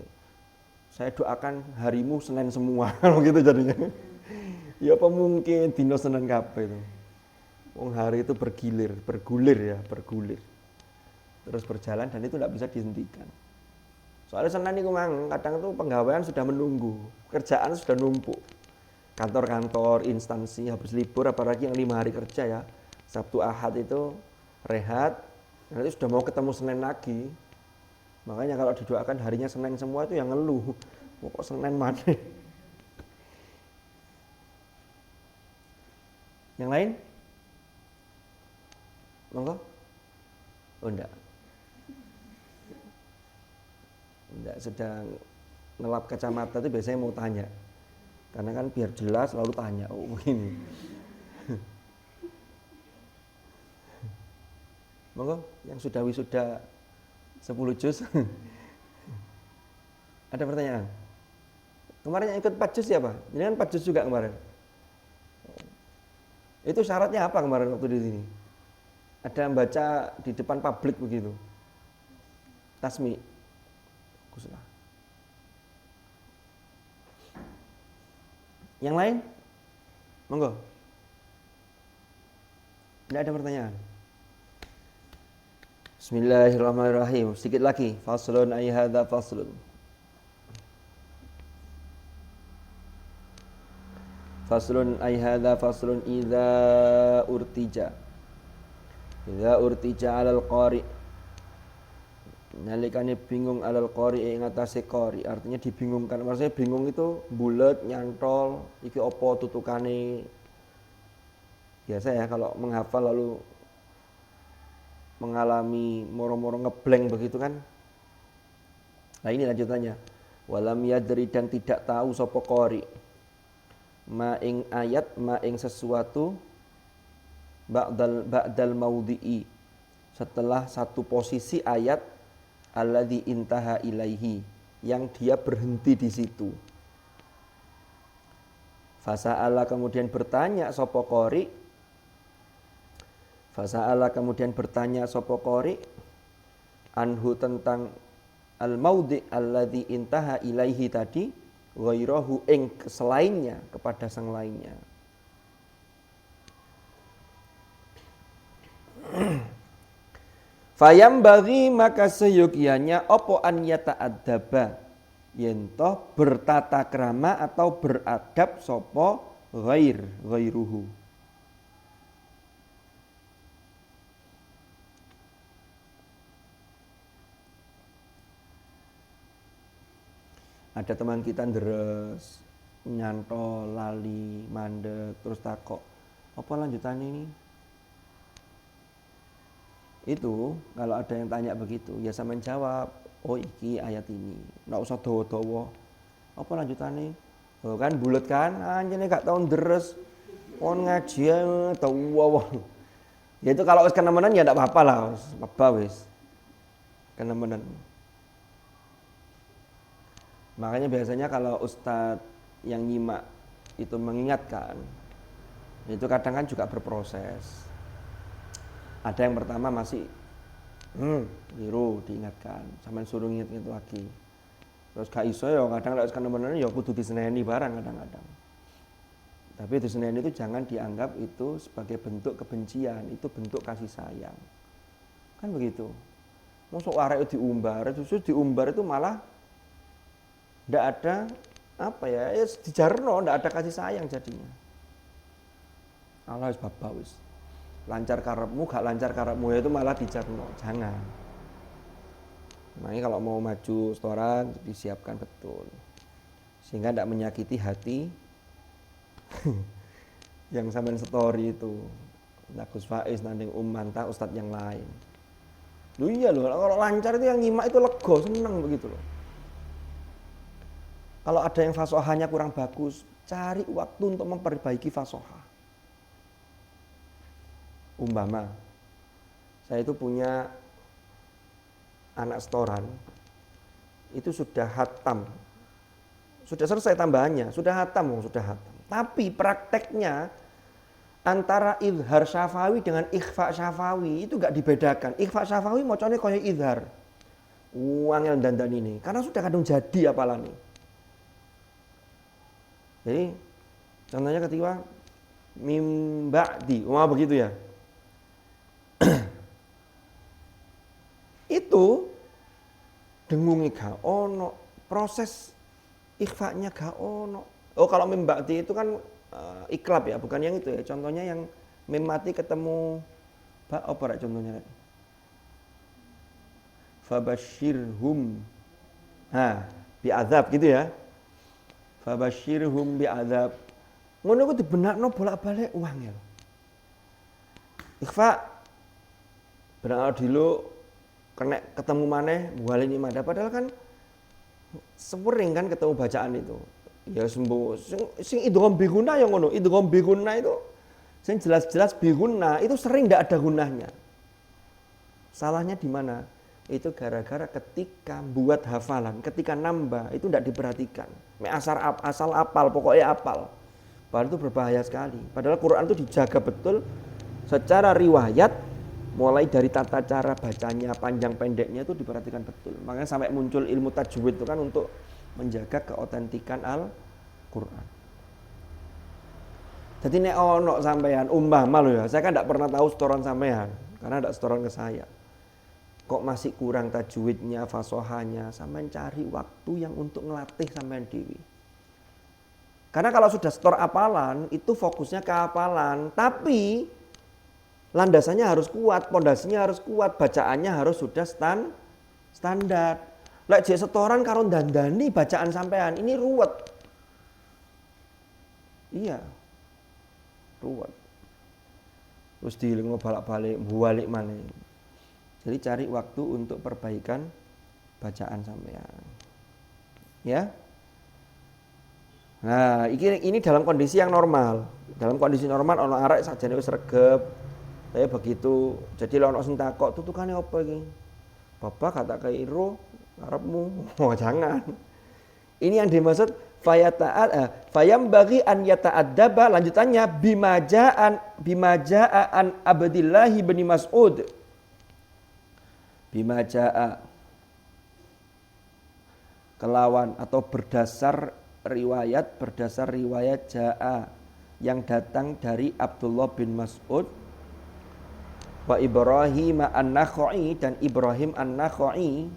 saya doakan harimu Senin semua, kalau gitu jadinya. Ya apa mungkin dino Senin kabeh itu. Wong hari itu bergulir. Terus berjalan dan itu tidak bisa dihentikan. Soalnya Senin itu memang kadang tuh penggawaian sudah menunggu, kerjaan sudah numpuk. Kantor-kantor, instansi habis libur, apalagi yang 5 hari kerja ya. Sabtu Ahad itu rehat, nanti sudah mau ketemu Senin lagi. Makanya kalau didoakan harinya Senin semua itu yang ngeluh. Kok Senin mana? Yang lain? Monggo? Oh enggak. Enggak, sudah ngelap kacamata itu biasanya mau tanya. Karena kan biar jelas lalu tanya. Oh ini. Monggo, yang sudah wisuda 10 juz. Ada pertanyaan? Kemarin yang ikut 4 juz siapa? Ini kan 4 juz juga kemarin. Itu syaratnya apa kemarin waktu di sini? Ada baca di depan publik begitu. Tasmi. Kuslah. Yang lain? Monggo. Tidak ada pertanyaan. Bismillahirrahmanirrahim. Sedikit lagi. Faslun ay hadza faslun. Faslun ay hadza faslun idza urtija. Idza urtija 'alal qari. Nalikane bingung 'alal qari ing atase qari, artinya dibingungkan. Maksudnya bingung itu bulet, nyantol, iki apa tutukane. Biasa ya kalau menghafal lalu mengalami moro-moro ngeblank begitu kan. Nah ini lanjutannya. Walam yadri dan tidak tahu sapa qari. Ma ing ayat, ma ing sesuatu ba'dal maudhi'i. Setelah satu posisi ayat alladzi intaha ilaihi, yang dia berhenti di situ. Fasa'ala kemudian bertanya sapa qari. Fasa'ala kemudian bertanya sapa qari anhu tentang al-maudhi' alladzi intaha ilaihi tadi, ghairahu ing selainnya, kepada sang lainnya. Fayam bagi maka seyogianya opo an yata'addaba, yen toh bertata krama atau beradab sapa ghairuhu. Ada teman kita deres nyantol lali mandek terus takok apa lanjutannya ini. Itu kalau ada yang tanya begitu ya sampean jawab, oh iki ayat ini, nggak usah dawa-dawa. Apa lanjutannya? Oh kan bulet kan, anjene gak tau deres, kon ngaji tau wong. Ya itu kalau wis kenemenan ya ndak apa-apa lah, wis kenemenan. Makanya biasanya kalau ustadz yang nyimak itu mengingatkan, itu kadang kan juga berproses. Ada yang pertama masih keliru diingatkan, sampai suruh ingat-ingat lagi. Terus gak iso ya kadang lek kenemenan ya kudu diseneni barang kadang-kadang. Tapi diseneni itu jangan dianggap itu sebagai bentuk kebencian, itu bentuk kasih sayang. Kan begitu. Mosok arek diumbar, justru diumbar itu malah ndak ada apa ya dijarno, ndak ada kasih sayang jadinya. Allah wis babak wis. Lancar karepmu, gak lancar karepmu itu malah dijarno, jangan. Makanya kalau mau maju setoran disiapkan betul. Sehingga ndak menyakiti hati yang sampean story itu. Gus Faiz nanding Manta ustadz yang lain. Lu iya loh, kalau lancar itu yang nyimak itu lega, seneng begitu loh. Kalau ada yang fasohanya kurang bagus, cari waktu untuk memperbaiki fasohah. Umpama, saya itu punya anak setoran, itu sudah hatam, sudah selesai tambahannya, sudah hatam. Tapi prakteknya antara izhar syafawi dengan ikhfa syafawi itu gak dibedakan. Ikhfa syafawi mocone kaya izhar. Angel dandan ini, karena sudah kadung jadi apalan nih. Jadi contohnya ketika mimba'di, begitu ya. Itu dengungi gak ono, proses ikhfa'nya gak ono. Oh kalau mimba'di itu kan iklab ya, bukan yang itu ya. Contohnya yang mim mati ketemu apa rek contohnya rek? Fabashirhum bi'adzab gitu ya. Fabashirhum bi'adzab. Ngono ku dibenakno bolak-balik wangel. Ikhfa benak dulu kena ketemu maneh bualin imadah padahal kan sering kan ketemu bacaan itu. Ya sembuh sing idgham bi gunah yang ngono. Idgham bi gunah itu sing jelas-jelas bi gunah itu sering ndak ada gunahnya. Salahnya di mana? Itu gara-gara ketika buat hafalan, ketika nambah itu tidak diperhatikan. Asal apal, pokoknya apal. Padahal itu berbahaya sekali. Padahal Quran itu dijaga betul secara riwayat, mulai dari tata cara bacanya, panjang pendeknya itu diperhatikan betul. Makanya sampai muncul ilmu tajwid itu kan untuk menjaga keotentikan Al-Quran. Jadi nek ono sampean umpama lho ya, saya kan tidak pernah tahu setoran sampean karena tidak setoran ke saya. Kok masih kurang tajwidnya, fasohanya, sampean cari waktu yang untuk ngelatih sampean dewi. Karena kalau sudah setor apalan, itu fokusnya ke apalan, tapi landasannya harus kuat, pondasinya harus kuat, bacaannya harus sudah standar. Lek jek setoran karo dandani bacaan sampean, ini ruwet. Iya. Ruwet. Terus dilingo balik-balik, bualik maneh. Jadi cari waktu untuk perbaikan bacaan sampean. Ya. Nah, ini dalam kondisi yang normal. Dalam kondisi normal ono arek sakjane wis regep. Tapi begitu, jadi ono sing takok, tutukane apa iki? Bapak kata kairu karepmu. Oh, jangan. Ini yang dimaksud fayam bagi an yata'addaba, lanjutannya bimaja'an Abdillah bin Mas'ud. Bimaja'a kelawan atau berdasar riwayat ja'a yang datang dari Abdullah bin Mas'ud wa Ibrahim an-Nakhai dan Ibrahim an-Nakhai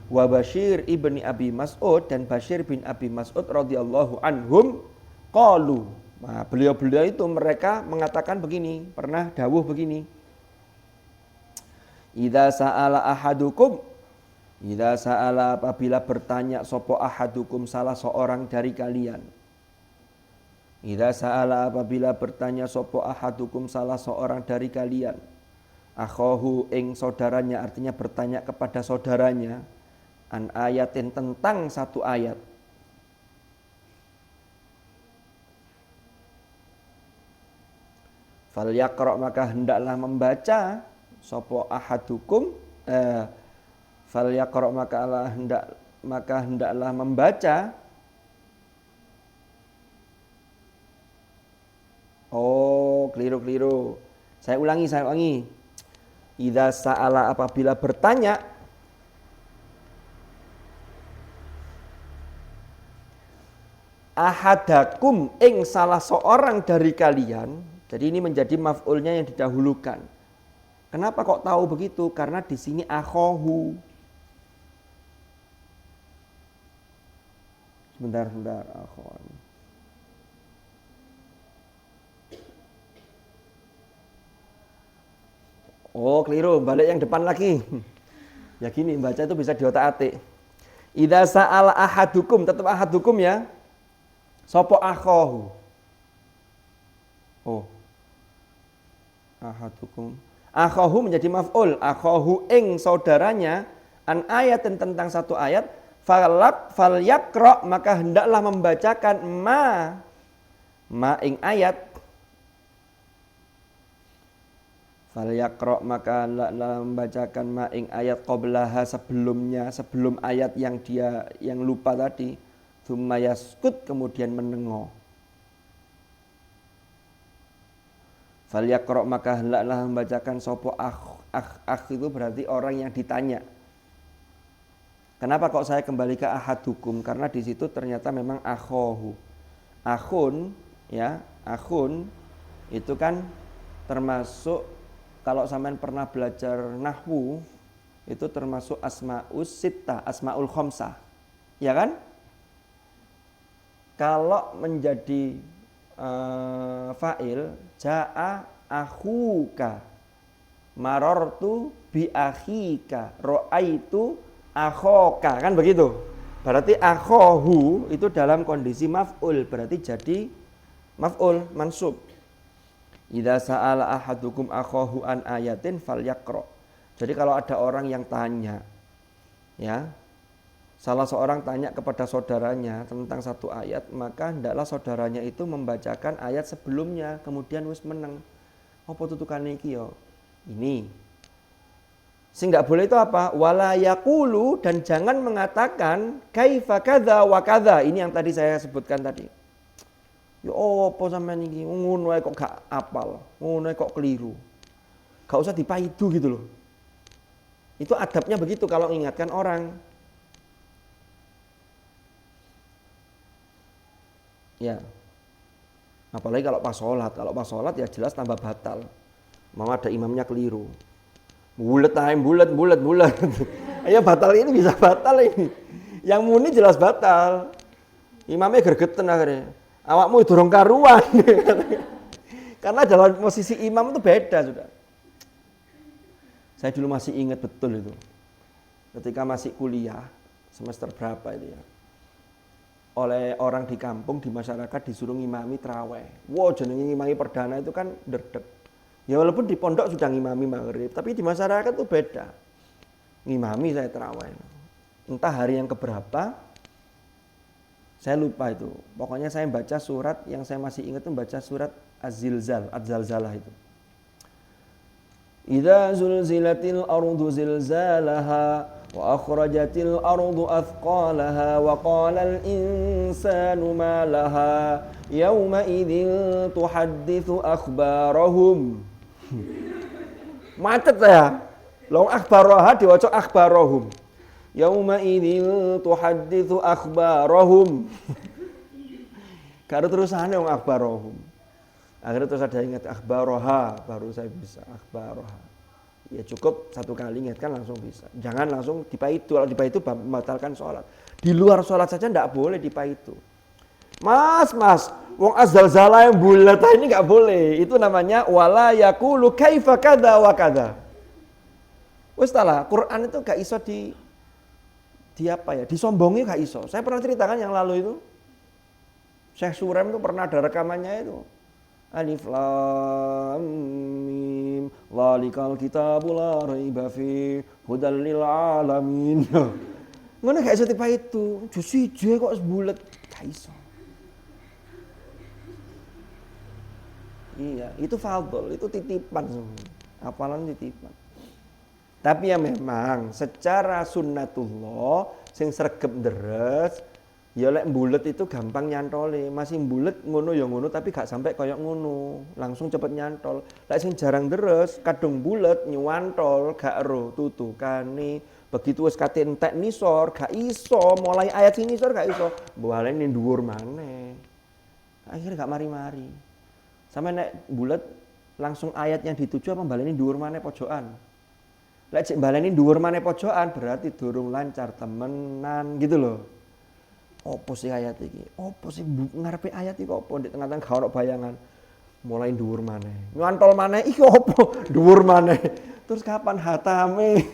wa Bashir ibni Abi Mas'ud dan Bashir bin Abi Mas'ud radhiyallahu anhum qalu. Nah, beliau-beliau itu mereka mengatakan begini, pernah dawuh begini. Idza sa'ala apabila bertanya sapa ahadukum salah seorang dari kalian. Idza sa'ala apabila bertanya sapa ahadukum salah seorang dari kalian. Akhahu ing saudaranya, artinya bertanya kepada saudaranya an ayatin tentang satu ayat. Fal yaqra maka hendaklah membaca sapa ahadukum fal yaqra maka hendaklah membaca. Oh, keliru. Saya ulangi. Idza sa'ala apabila bertanya ahadakum ing salah seorang dari kalian. Jadi ini menjadi maf'ulnya yang didahulukan. Kenapa kok tahu begitu? Karena di sini akhahu. Sebentar, akhon. Oh, keliru. Balik yang depan lagi. Ya gini, baca itu bisa diotak-atik. Idza sa'ala ahadukum, tetap ahadukum ya. Sopo akhahu. Oh. Ahadukum. Akhahu menjadi maf'ul. Akhahu ing saudaranya an ayatin tentang satu ayat. Fal yakra maka hendaklah membacakan ma ing ayat. Fal yakra maka hendaklah membacakan ma ing ayat qablaha sebelum ayat yang lupa tadi. Tsumma yaskut kemudian menengok. Fal yaqra maka hendaklah membacakan sapa akh itu berarti orang yang ditanya. Kenapa kok saya kembali ke ahadukum? Karena di situ ternyata memang akhahu. Akhun itu kan termasuk kalau sampean pernah belajar nahwu itu termasuk asmaul sittah, asmaul khamsah. Ya kan? Kalau menjadi fa'il ja'a akhuka marartu bi akhika ra'aitu akhoka, kan begitu. Berarti akhohu itu dalam kondisi maf'ul, berarti jadi maf'ul mansub. Idza sa'ala ahadukum akhahu an ayatin falyaqra. Jadi kalau ada orang yang tanya, ya, salah seorang tanya kepada saudaranya tentang satu ayat, maka hendaklah saudaranya itu membacakan ayat sebelumnya, kemudian wis meneng. Apa tutukane iki ya? Ini. Sing enggak boleh itu apa? Wala yaqulu, dan jangan mengatakan kaifa kadza wa kadza. Ini yang tadi saya sebutkan tadi. Ya apa sampean iki ngono ae kok gak apal, ngono ae kok keliru. Gak usah dipaidu gitu loh. Itu adabnya begitu kalau mengingatkan orang. Ya, apalagi kalau pas sholat ya jelas tambah batal. Mau ada imamnya keliru, bulat. Ya batal ini bisa batal ini. Yang muni jelas batal. Imamnya gergeten akhirnya. Awakmu durung karuan. Karena dalam posisi imam itu beda sudah. Saya dulu masih ingat betul itu. Ketika masih kuliah semester berapa itu ya. Oleh orang di kampung, di masyarakat disuruh ngimami traweh. Wow, jenenge ngimami perdana itu kan derdek. Ya walaupun di pondok sudah ngimami maghrib, tapi di masyarakat itu beda. Ngimami saya traweh. Entah hari yang keberapa, saya lupa itu. Pokoknya saya baca surat yang saya masih ingat itu baca surat Az-Zalzalah itu. Idza zulzilatil ardu zilzalaha wa akhrajatil ardu athqalaha wa qalal insanu ma laha yauma idzin tuhadditsu akhbarahum. Macet saya. Long akhbaraha diwaca akhbarahum. Yauma idzin tuhadditsu akhbarahum. Karo terusane wong akhbarahum. Akhirnya terus ada ingat akhbaroha, baru saya bisa akhbaroha. Ya cukup 1 kali ingatkan langsung bisa. Jangan langsung dipaitu. Kalau dipaitu membatalkan sholat. Di luar sholat saja tidak boleh dipaitu. Mas, wong azal-zala yang bulat ini nggak boleh. Itu namanya wala yaqulu kaifa kada wa kada. Wes lah, Quran itu gak iso di apa ya? Disombongi gak iso. Saya pernah ceritakan yang lalu itu. Syekh Surem itu pernah ada rekamannya itu. Alif lam mim zalikal kitabul la raiba fi hudal lil alamin. Ngono gak iso tipe itu. Jus siji kok sebulet gak iso. Iya, itu fadl, itu titipan semua. Apalan titipan. Tapi ya memang secara sunnatullah sing sregep deres ya lek bulet itu gampang nyantole. Masih bulet ngono ya ngono tapi gak sampai koyok ngono. Langsung cepet nyantol. Lek sing jarang deres kadung bulet nyuwantol gak ero tutukane. Begitu wis kate entek nisor gak iso, mulai ayat sing nisor gak iso. Baleni dhuwur maneh. Akhirnya gak mari-mari. Sampai nek bulet langsung ayat yang dituju apa baleni dhuwur maneh pojokan. Lek cek baleni dhuwur maneh pojokan berarti durung lancar temenan gitu loh. Opo sih ayat iki? Opo sih ngarepe ayat iki opo di tengah-tengah gak ono bayangan. Mulai dhuwur maneh. Nyantol maneh iki opo? Dhuwur maneh. Terus kapan hatame?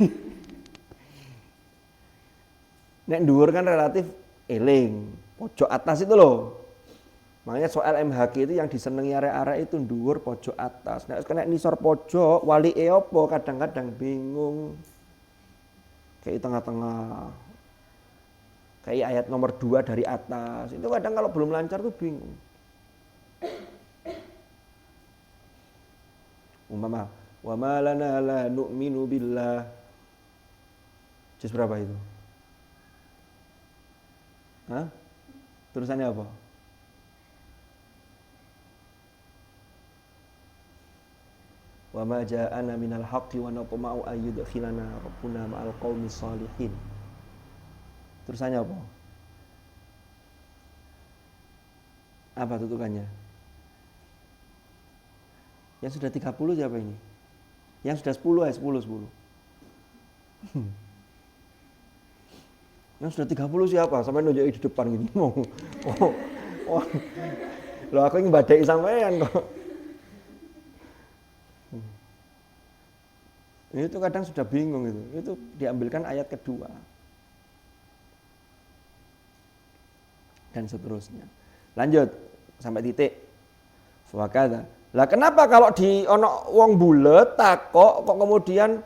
Nek dhuwur kan relatif eling. Pojok atas itu loh. Makanya soal MHQ itu yang disenengi arek-arek itu dhuwur pojok atas. Nek kena nisor pojok, walike opo kadang-kadang bingung. Kayak tengah-tengah. Kayak ayat nomor 2 dari atas. Itu kadang kalau belum lancar tuh bingung. Umpama, wa ma lana la nu'minu billah. Juz berapa itu? Hah? Tulisannya apa? Wa ma ja'ana minal haqqi wa natma'u ayyudkhilana rabbuna ma'al qaumis shalihin. Terusannya apa? Apa tutukannya? Yang sudah 30 siapa ini? Yang sudah 10 ya 10. Yang sudah 30 siapa? Sampai nunjuk di depan gini. Oh. Loh aku ingin badai sampean kok. Itu kadang sudah bingung itu. Itu diambilkan ayat kedua. Dan seterusnya. Lanjut sampai titik. Wakada. Lah kenapa kalau di ono wong bulet takok kok kemudian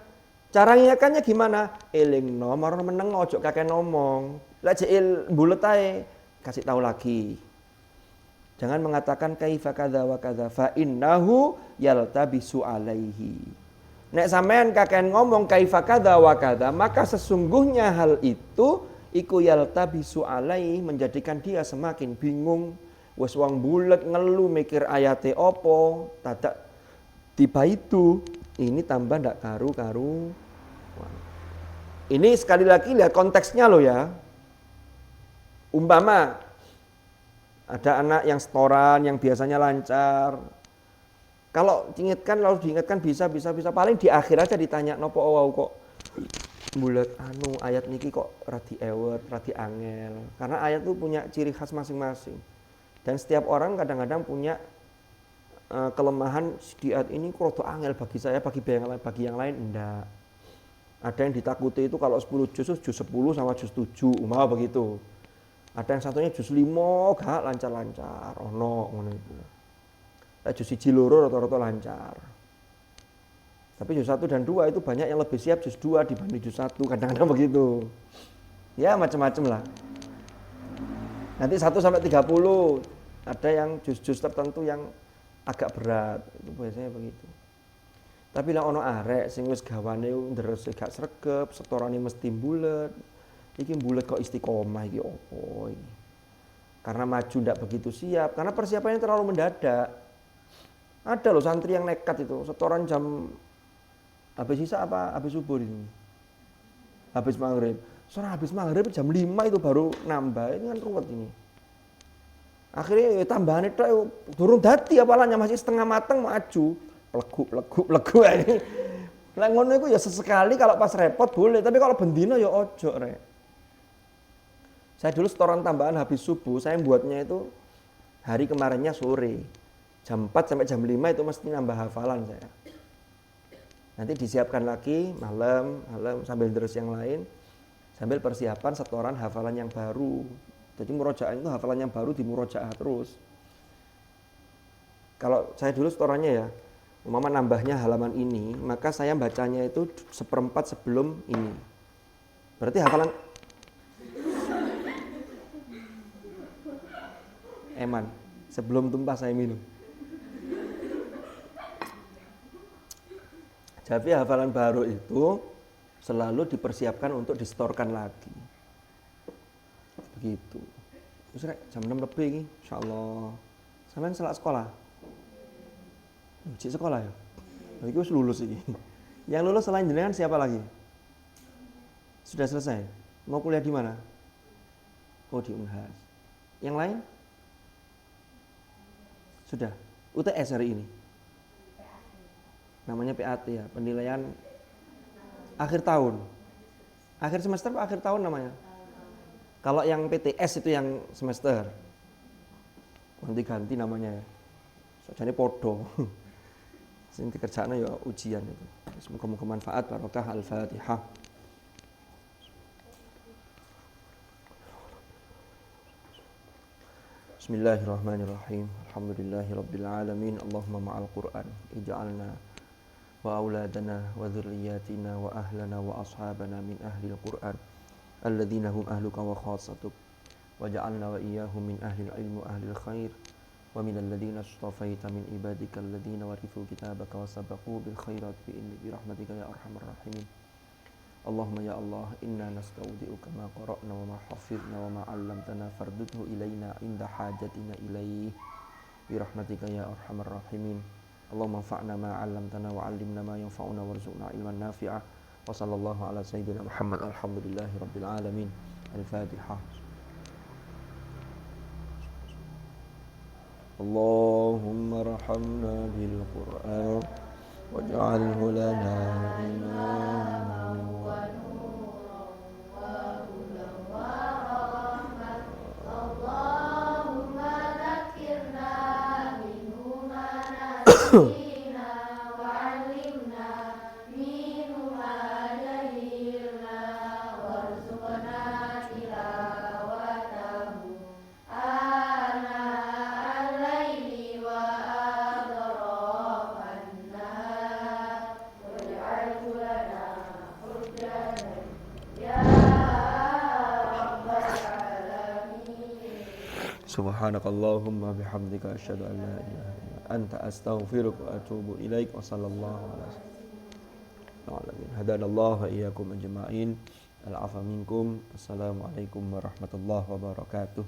cara ngiyakannya gimana? Elingno marang meneng ojo kakek ngomong. Lah jek bulet ae kasih tahu lagi. Jangan mengatakan kaifa kadza wa kadza fa innahu yaltabisu alaihi. Nek sampean kakek ngomong kaifa kadza wa kadza, maka sesungguhnya hal itu iku yaltabisu alaihi menjadikan dia semakin bingung. Wes wong bulet ngelu mikir ayate opo, dadak tiba itu ini tambah ndak karu-karu. Ini sekali lagi lihat konteksnya loh ya. Umpama ada anak yang setoran yang biasanya lancar. Kalau diingatkan lalu diingatkan bisa paling di akhir aja ditanya nopo kok bulet ayat niki kok radi ewet, radi angel. Karena ayat itu punya ciri khas masing-masing. Dan setiap orang kadang-kadang punya kelemahan di ayat ini kok angel bagi saya, bagi yang lain enggak. Ada yang ditakuti itu kalau 10 juz 10 sama juz 7, umpama begitu. Ada yang satunya juz 5 gak lancar-lancar, ono ngono itu. Lah juz 1 loro rata-rata lancar. Tapi juz 1 dan 2 itu banyak yang lebih siap juz 2 dibanding juz 1, kadang-kadang begitu. Ya macam-macam lah. Nanti 1 sampai 30 ada yang juz-juz tertentu yang agak berat, itu biasanya begitu. Tapi lah ono arek sing wis gawane ndres gak sregep, setorane mesti bulet. Iki bulet kok istiqomah iki opo ini. Karena maju ndak begitu siap, karena persiapannya terlalu mendadak. Ada loh santri yang nekat itu, setoran jam habis sisa apa habis subuh ini. Habis maghrib. Soalnya habis maghrib jam 5 itu baru nambah, ini kan ruwet ini. Akhirnya tambahan itu turun dati apalanya masih setengah matang maju. Plegu ini. Lek ngono iku ya sesekali kalau pas repot boleh, tapi kalau bendino ya ojo rek. Saya dulu setoran tambahan habis subuh, saya buatnya itu hari kemarinnya sore. Jam 4 sampai jam 5 itu mesti nambah hafalan saya. Nanti disiapkan lagi malam sambil terus yang lain, sambil persiapan setoran hafalan yang baru. Jadi murojaah itu hafalan yang baru di murojaah terus. Kalau saya dulu setorannya ya, umpama nambahnya halaman ini, maka saya bacanya itu seperempat sebelum ini. Berarti hafalan Eman, sebelum tumpah saya minum. Jadi hafalan baru itu selalu dipersiapkan untuk disetorkan lagi. Begitu. Terus rek, jam 6 lebih ini, insyaallah. Sampean selak sekolah? Cik sekolah ya? Iki wis lulus iki. Yang lulus selain jenengan siapa lagi? Sudah selesai? Mau kuliah di mana? Oh, di Unhas. Yang lain? Sudah. UTS hari ini. Namanya PAT ya, penilaian akhir tahun. Akhir semester apa akhir tahun namanya? Kalau yang PTS itu yang semester. Ganti-ganti namanya ya. Sajane podo. Sing dikerjakno ya ujian itu. Semoga manfaat barokah Al-Fatihah. Bismillahirrahmanirrahim. Alhamdulillahirabbil alamin. Allahumma ma'al Qur'an ij'alna wa auladana wa dzurriyyatina wa ahlana wa ashabana min ahlil Qur'an alladzina hum ahluka wa khassatuk waj'alna wa iyyahum min ahlil ilmi wa ahlil khair wa minal ladzina astafaita min ibadikal ladzina warithu kitabaka wa sabaqu bil khairat bi rahmatika ya arhamar rahimin. Allahumma ya Allah inna nastaudi'uka ma qara'na wa ma hafidna wa ma 'allamtana fardudhu ilaina inda hajatina ilaih bi rahmatika ya arhamar rahimin. Allahumma anfa'na ma 'allamtana wa 'allimna ma yanfa'una warzuqna ilman nafi'a wa sallallahu ala sayyidina Muhammad alhamdulillahi rabbil alamin. Al-Fatihah. Allahumma rahamna bil Qur'an waj'alhu lana imaman wa Subhanakallahumma bihamdika asyhadu an la ilaha illa anta astaghfiruka wa atubu ilaik wa sallallahu alaihi wasallam. Hadanallahu wa iyyakum ajma'in. Al-'afwa minkum. Assalamualaikum warahmatullahi wabarakatuh.